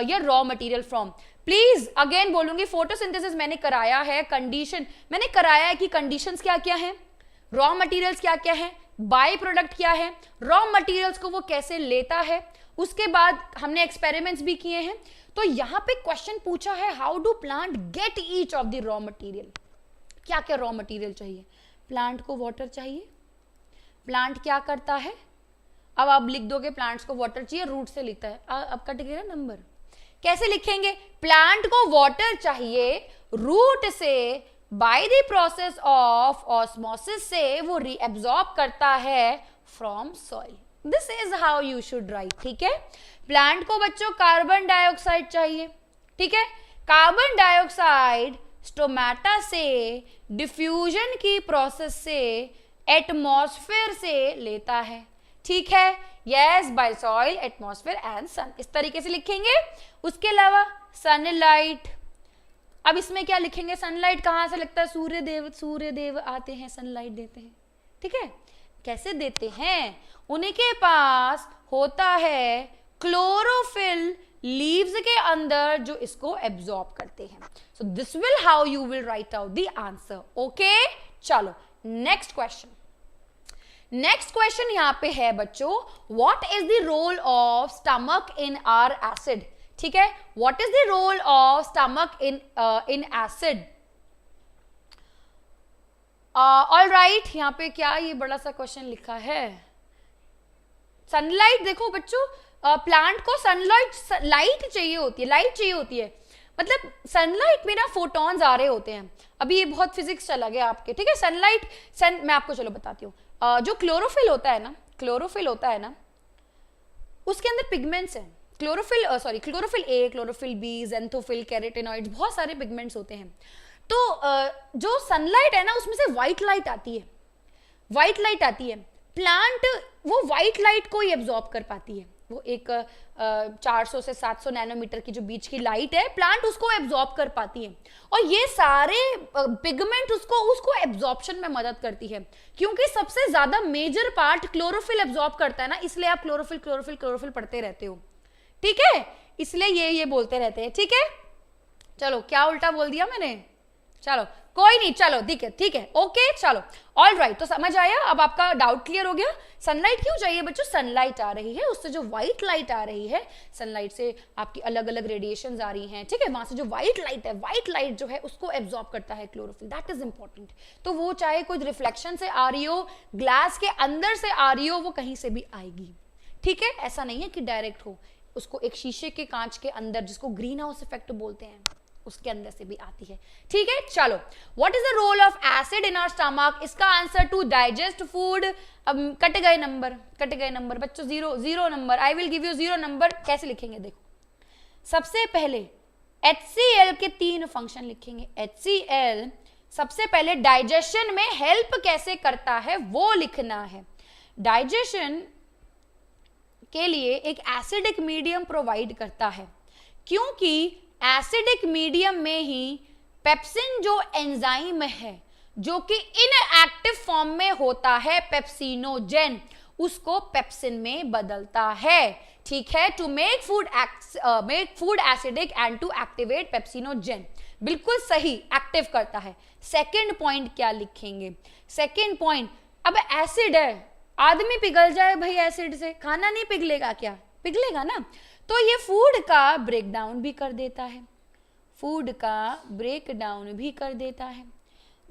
A: your raw material from. Please again बोलूंगी, फोटोसिंथेसिस मैंने कराया है, कंडीशन मैंने कराया है कि कंडीशंस क्या क्या है, रॉ मटेरियल्स क्या क्या है, बाय प्रोडक्ट क्या है, रॉ मटेरियल्स को वो कैसे लेता है, उसके बाद हमने एक्सपेरिमेंट्स भी किए हैं। तो यहां पे क्वेश्चन पूछा है how do plant gate each of the raw material. क्या क्या रॉ मटेरियल चाहिए, प्लांट को वाटर चाहिए, प्लांट क्या करता है, अब आप लिख दोगे प्लांट्स को वाटर चाहिए, रूट से लिखता है, अब कट गया नंबर, कैसे लिखेंगे, प्लांट को वाटर चाहिए, रूट से bye the process of osmosis से वो रीअब्सॉर्ब करता है from soil. This is how you should write. ठीक है, प्लांट को बच्चों कार्बन डाइऑक्साइड चाहिए, ठीक है, कार्बन डाइऑक्साइड स्टोमेटा से डिफ्यूजन की प्रोसेस से एटमॉस्फेयर से लेता है। ठीक है, yes, by soil, atmosphere and sun, इस तरीके से लिखेंगे। उसके अलावा सनलाइट, अब इसमें क्या लिखेंगे, सनलाइट कहां से लगता है, सूर्यदेव आते हैं, सनलाइट देते हैं। ठीक है, कैसे देते हैं, उनके पास होता है क्लोरोफिल लीव्स के अंदर जो इसको एब्जॉर्ब करते हैं। So this will how you will write out the answer. Okay, चलो नेक्स्ट क्वेश्चन। नेक्स्ट क्वेश्चन यहां पे है बच्चों, what is the role of stomach in our acid. ठीक है, what is the role of stomach in acid. All right, यहां पे क्या ये बड़ा सा क्वेश्चन लिखा है, सनलाइट। देखो बच्चों, प्लांट को सनलाइट लाइट चाहिए होती है, लाइट चाहिए होती है, मतलब सनलाइट में ना फोटॉन्स आ रहे होते हैं। अभी ये बहुत फिजिक्स चला गया आपके, ठीक है। सनलाइट मैं आपको चलो बताती हूँ, जो क्लोरोफिल होता है ना, उसके अंदर पिगमेंट्स हैं, chlorophyll A, chlorophyll B, xanthophyll, carotenoids, बहुत सारे पिगमेंट्स होते हैं। तो जो सनलाइट है ना, उसमें से व्हाइट लाइट आती है, प्लांट वो व्हाइट लाइट को ही एब्जॉर्ब कर पाती है। वो एक 400 से 700 नैनोमीटर की जो बीच की लाइट है, प्लांट उसको एब्जॉर्ब कर पाती है, और ये सारे पिगमेंट उसको एब्जॉर्प्शन में मदद करती है, क्योंकि सबसे ज्यादा मेजर पार्ट क्लोरोफिल एब्जॉर्ब करता है ना, इसलिए आप क्लोरोफिल पढ़ते रहते हो। ठीक है, इसलिए ये बोलते रहते हैं। ठीक है, चलो क्या उल्टा बोल दिया मैंने, चलो कोई नहीं, चलो ठीक है, ओके, चलो ऑल राइट। तो समझ आया, अब आपका डाउट क्लियर हो गया। सनलाइट क्यों चाहिए बच्चों, सनलाइट आ रही है, उससे जो व्हाइट लाइट आ रही है, सनलाइट से आपकी अलग अलग रेडिएशंस आ रही हैं, ठीक है, वहां से जो व्हाइट लाइट जो है उसको एब्जॉर्ब करता है क्लोरोफिल, दैट इज इंपॉर्टेंट। तो वो चाहे कोई रिफ्लेक्शन से आ रही हो, ग्लास के अंदर से आ रही हो, वो कहीं से भी आएगी। ठीक है, ऐसा नहीं है कि डायरेक्ट हो, उसको एक शीशे के कांच के अंदर, जिसको ग्रीन हाउस इफेक्ट बोलते हैं, उसके अंदर से भी आती है। ठीक है, चलो, what is the role of acid in our stomach, इसका आंसर टू डाइजेस्ट फूड। अब कट गए नंबर बच्चों, zero number, I will give you 0 number. कैसे लिखेंगे, देखो, सबसे पहले HCl के 3 फंक्शन लिखेंगे। HCl सबसे पहले डाइजेशन में हेल्प कैसे करता है वो लिखना है। डाइजेशन के लिए एक एसिडिक मीडियम प्रोवाइड करता है, क्योंकि एसिडिक मीडियम में ही पेप्सिन जो एंजाइम है, जो कि इनएक्टिव फॉर्म में होता है, पेप्सिनोजेन, उसको पेप्सिन में बदलता है। ठीक है, to make food acidic and to activate pepsinogen, बिल्कुल सही, एक्टिव करता है। सेकेंड पॉइंट क्या लिखेंगे, सेकेंड पॉइंट, अब एसिड है, आदमी पिघल जाए भाई एसिड से, खाना नहीं पिघलेगा क्या, पिघलेगा ना, तो ये फूड का ब्रेक डाउन भी कर देता है,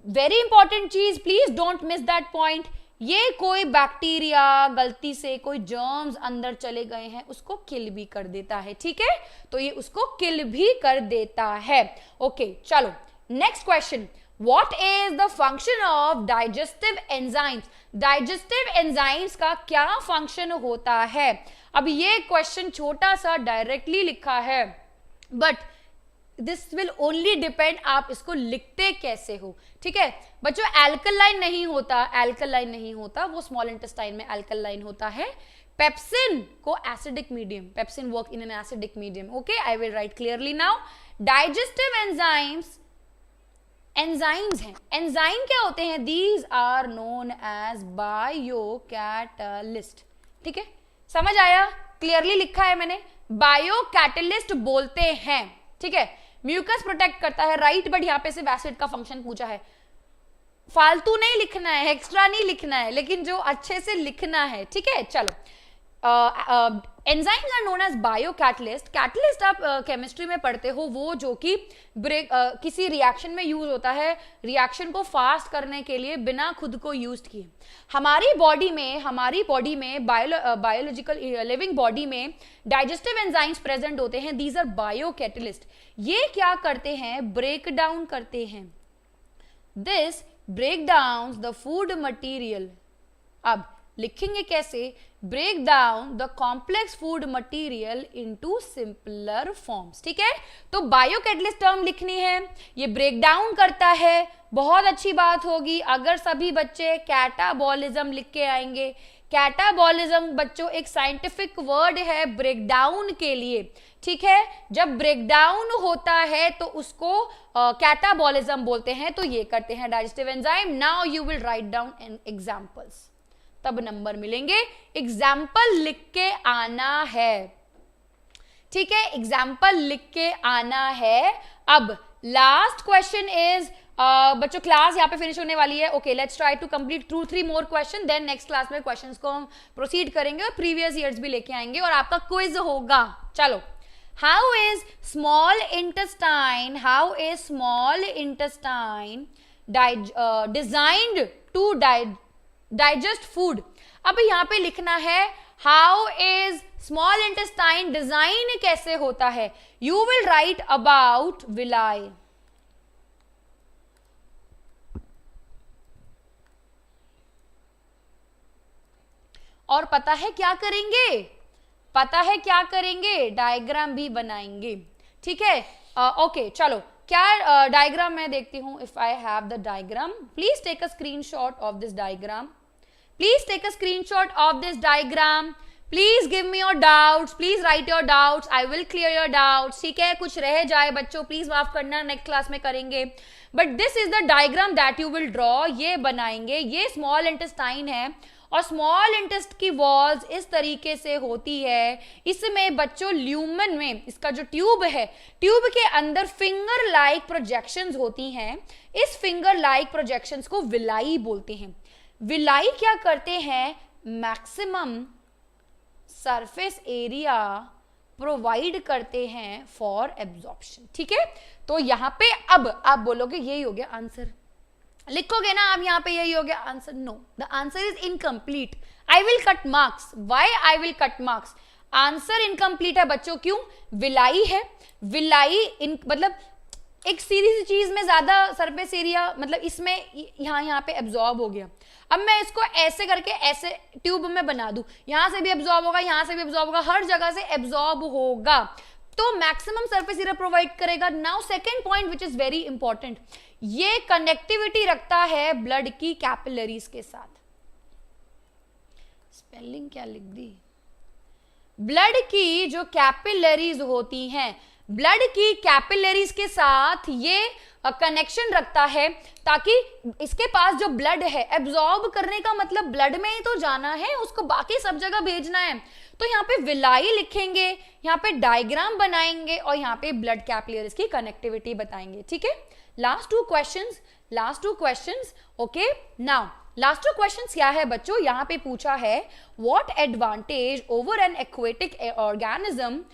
A: वेरी इंपॉर्टेंट चीज, please don't miss that point. ये कोई बैक्टीरिया गलती से कोई जर्म्स अंदर चले गए हैं, उसको किल भी कर देता है। ठीक है, तो ये उसको किल भी कर देता है। ओके, चलो next question, What is the function of digestive enzymes? Digestive enzymes का क्या फंक्शन होता है? अब ये क्वेश्चन छोटा सा डायरेक्टली लिखा है, but this will only depend आप इसको लिखते कैसे हो. ठीक है बच्चों, एल्कलाइन नहीं होता, एल्कलाइन नहीं होता, वो स्मॉल इंटेस्टाइन में एल्कलाइन होता है. पेप्सिन को acidic medium, pepsin work in an acidic medium. Okay, I will write clearly now. Digestive enzymes, enzymes हैं. एंजाइम क्या होते हैं? These are known as biocatalyst. ठीक है, समझ आया? क्लियरली लिखा है मैंने, बायोकैटलिस्ट बोलते हैं. ठीक है, म्यूकस प्रोटेक्ट करता है, राइट, बट यहाँ पे सिर्फ एसिड का फंक्शन पूछा है. फालतू नहीं लिखना है, एक्स्ट्रा नहीं लिखना है, लेकिन जो अच्छे से लिखना है. ठीक है, चलो. Enzymes are known as biocatalyst. Catalyst आप केमिस्ट्री में पढ़ते हो, वो जो कि किसी रिएक्शन में यूज होता है, रिएक्शन को फास्ट करने के लिए बिना खुद को यूज किए. हमारी बॉडी में बायोलॉजिकल लिविंग बॉडी में डाइजेस्टिव एंजाइम्स प्रेजेंट होते हैं. These are biocatalyst. ये क्या करते हैं? ब्रेक डाउन करते हैं. This break down the food material. अब लिखेंगे कैसे? Break down the complex food material into simpler forms. ठीक है, तो बायोकैटलिस्ट टर्म लिखनी है, ये ब्रेक डाउन करता है. बहुत अच्छी बात होगी अगर सभी बच्चे कैटाबॉलिज्म लिख के आएंगे. कैटाबॉलिज्म बच्चों एक साइंटिफिक वर्ड है ब्रेक डाउन के लिए. ठीक है, जब ब्रेक डाउन होता है तो उसको कैटाबॉलिज्म बोलते हैं. तो ये करते हैं digestive enzyme. Now you will write down an examples, तब नंबर मिलेंगे. एग्जाम्पल लिख के आना है. ठीक है, एग्जाम्पल लिख के आना है. अब लास्ट क्वेश्चन इज, बच्चों क्लास यहाँ पे फिनिश होने वाली है. Okay, let's try to complete 2-3 more question, then next class में क्वेश्चंस को हम प्रोसीड करेंगे और प्रीवियस ईयर्स भी लेके आएंगे और आपका क्विज होगा. चलो, how is small intestine designed to digest food. अब यहाँ पे लिखना है how is small intestine design कैसे होता है. You will write about villi. और पता है क्या करेंगे? डायग्राम भी बनाएंगे. ठीक है, ओके, चलो. क्या डायग्राम मैं देखती हूं. If I have the diagram, please take a screenshot of this diagram. Please give me your doubts, please write your doubts, I will clear your doubts. ठीक है, कुछ रह जाए बच्चों प्लीज माफ करना, नेक्स्ट क्लास में करेंगे. But this is the diagram that you will draw. ये बनाएंगे, ये स्मॉल इंटेस्टाइन है और स्मॉल इंटेस्ट की वॉल्स इस तरीके से होती है. इसमें बच्चों ल्यूमन में इसका जो ट्यूब है, ट्यूब के अंदर फिंगर लाइक प्रोजेक्शंस होती हैं. इस फिंगर लाइक प्रोजेक्शंस को विलाई बोलते हैं. विलाई क्या करते हैं? मैक्सिमम सरफेस एरिया प्रोवाइड करते हैं फॉर एब्जॉर्प्शन. ठीक है, तो यहां पे अब आप बोलोगे यही हो गया आंसर, लिखोगे ना आप यहाँ पे यही हो गया answer. No, the answer is incomplete. I will cut marks. Why I will cut marks? Answer incomplete है बच्चों. क्यों? विलाई है. विलाई मतलब एक सीधी सी चीज में ज्यादा सरफेस एरिया, मतलब इसमें यहाँ पे एब्जॉर्ब हो गया. अब मैं इसको ऐसे करके ऐसे ट्यूब में बना दूं, यहां से भी एब्जॉर्ब होगा, यहां से भी एब्जॉर्ब होगा, हर जगह से एब्जॉर्ब होगा, तो मैक्सिमम सरफेस एरिया प्रोवाइड करेगा. Now second point which is very important, ये कनेक्टिविटी रखता है ब्लड की कैपिलरीज के साथ. स्पेलिंग क्या लिख दी? ब्लड की जो कैपिलरीज होती हैं, ब्लड की कैपिलरीज के साथ ये कनेक्शन रखता है, ताकि इसके पास जो ब्लड है, एब्जॉर्ब करने का मतलब ब्लड में ही तो जाना है, उसको बाकी सब जगह भेजना है. तो यहाँ पे विलाई लिखेंगे, यहाँ पे डायग्राम बनाएंगे और यहाँ पे ब्लड कैपिलरीज की कनेक्टिविटी बताएंगे. ठीक है, last two questions. Okay, now last two questions क्या है बच्चों? यहाँ पे पूछा है what advantage over N aquatic organism.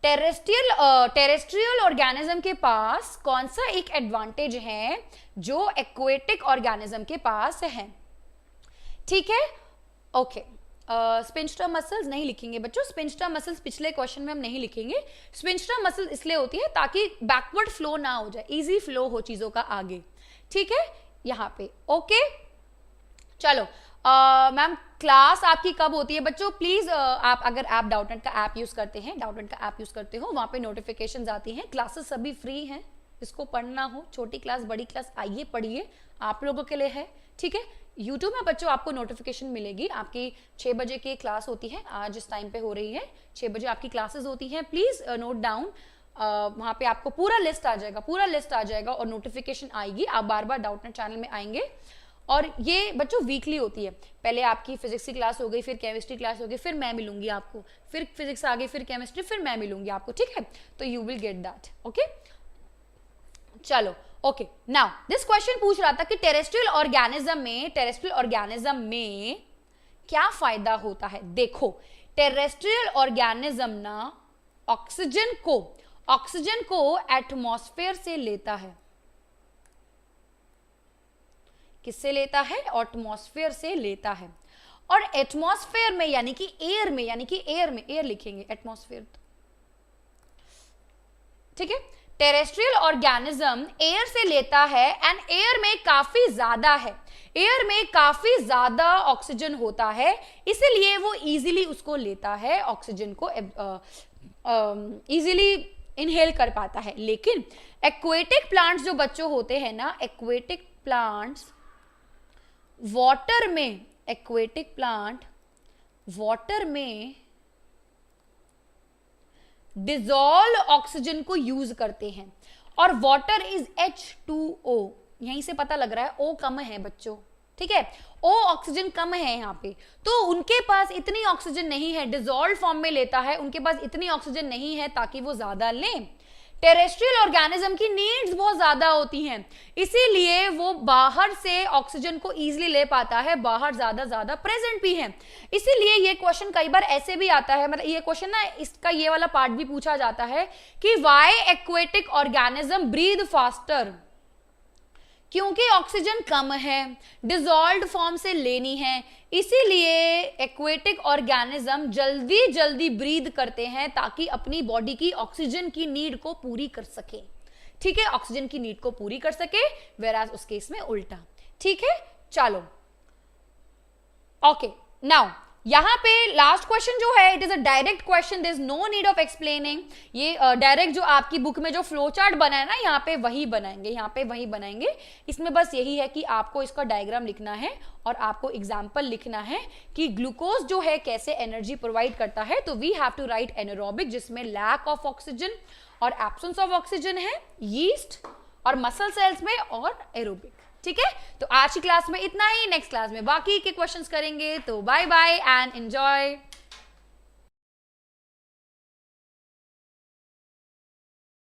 A: Terrestrial organism के पास कौन सा एक एडवांटेज है जो एक्वेटिक ऑर्गेनिज्म के पास है. ठीक है, ओके. स्पिंस्टर मसल्स नहीं लिखेंगे बच्चों. स्पिंस्टर मसल्स पिछले क्वेश्चन में हम नहीं लिखेंगे. स्पिंस्टर मसल्स इसलिए होती है ताकि बैकवर्ड फ्लो ना हो जाए, इजी फ्लो हो चीजों का आगे. ठीक है, यहाँ पे ओके। चलो मैम क्लास आपकी कब होती है बच्चों? प्लीज आप अगर आप डाउटनेट का ऐप यूज करते हैं, डाउटनेट का ऐप यूज करते हो, वहां पे नोटिफिकेशंस आती हैं, क्लासेस सभी फ्री हैं, इसको पढ़ना हो, छोटी क्लास बड़ी क्लास आइए पढ़िए, आप लोगों के लिए है, ठीक है। यूट्यूब में बच्चों आपको नोटिफिकेशन मिलेगी, आपकी 6 बजे की क्लास होती है, आज इस टाइम पे हो रही है, 6 बजे आपकी क्लासेस होती हैं, प्लीज नोट डाउन, वहां पे आपको पूरा लिस्ट आ जाएगा, पूरा लिस्ट आ जाएगा और नोटिफिकेशन आएगी, आप बार बार डाउटनेट चैनल में आएंगे। और ये बच्चों वीकली होती है, पहले आपकी फिजिक्स की क्लास हो गई, फिर केमिस्ट्री क्लास हो गई, फिर मैं मिलूंगी आपको, फिर फिजिक्स आ गई, फिर केमिस्ट्री, फिर मैं मिलूंगी आपको, ठीक है, तो you will get that, okay. चलो ओके, नाउ दिस क्वेश्चन पूछ रहा था कि टेरेस्ट्रियल ऑर्गेनिज्म में क्या फायदा होता है। देखो टेरेस्ट्रियल ऑर्गेनिज्म ना ऑक्सीजन को एटमॉस्फेयर से लेता है, किससे लेता है? एटमॉस्फेयर से लेता है। और एटमॉस्फेयर में यानी कि एयर में, एयर लिखेंगे एटमॉस्फेयर, ठीक है। टेरेस्ट्रियल ऑर्गेनिज्म एयर से लेता है एंड एयर में काफी ज्यादा है, एयर में काफी ज्यादा ऑक्सीजन होता है, इसीलिए वो इजीली उसको लेता है, ऑक्सीजन को इजीली इनहेल कर पाता है। लेकिन एक्वेटिक प्लांट्स जो बच्चों होते हैं ना, एक्वेटिक प्लांट्स वाटर में डिसॉल्व ऑक्सीजन को यूज करते हैं, और वाटर इज H2O, यहीं से पता लग रहा है O कम है बच्चों, ठीक है, O ऑक्सीजन कम है यहाँ पे, तो उनके पास इतनी ऑक्सीजन नहीं है, डिसॉल्व फॉर्म में लेता है, उनके पास इतनी ऑक्सीजन नहीं है ताकि वो ज्यादा लें। टेरेस्ट्रियल ऑर्गेनिज्म की नीड्स बहुत ज्यादा होती हैं, इसीलिए वो बाहर से ऑक्सीजन को इजीली ले पाता है, बाहर ज्यादा प्रेजेंट भी है। इसीलिए ये क्वेश्चन कई बार ऐसे भी आता है, मतलब ये क्वेश्चन ना, इसका ये वाला पार्ट भी पूछा जाता है कि why aquatic organism breathe faster, क्योंकि ऑक्सीजन कम है, डिसॉल्व्ड फॉर्म से लेनी है, इसीलिए एक्वेटिक ऑर्गेनिज्म जल्दी ब्रीथ करते हैं ताकि अपनी बॉडी की ऑक्सीजन की नीड को पूरी कर सके, ठीक है, ऑक्सीजन की नीड को पूरी कर सके, वेराज उस केस में उल्टा, ठीक है। चलो ओके, नाउ यहां पे लास्ट क्वेश्चन जो है, it is a direct question, there is no need of explaining. ये डायरेक्ट जो आपकी बुक में जो फ्लो चार्ट बना है ना, यहाँ पे वही बनाएंगे, इसमें बस यही है कि आपको इसका डायग्राम लिखना है और आपको एग्जाम्पल लिखना है कि ग्लूकोज जो है कैसे एनर्जी प्रोवाइड करता है। तो we have to write anaerobic, जिसमें लैक ऑफ ऑक्सीजन और एब्सेंस ऑफ ऑक्सीजन है, यीस्ट और मसल सेल्स में, और एरोबिक, ठीक है। तो आज की क्लास में इतना ही, नेक्स्ट क्लास में बाकी के क्वेश्चंस करेंगे। तो बाय बाय एंड एंजॉय।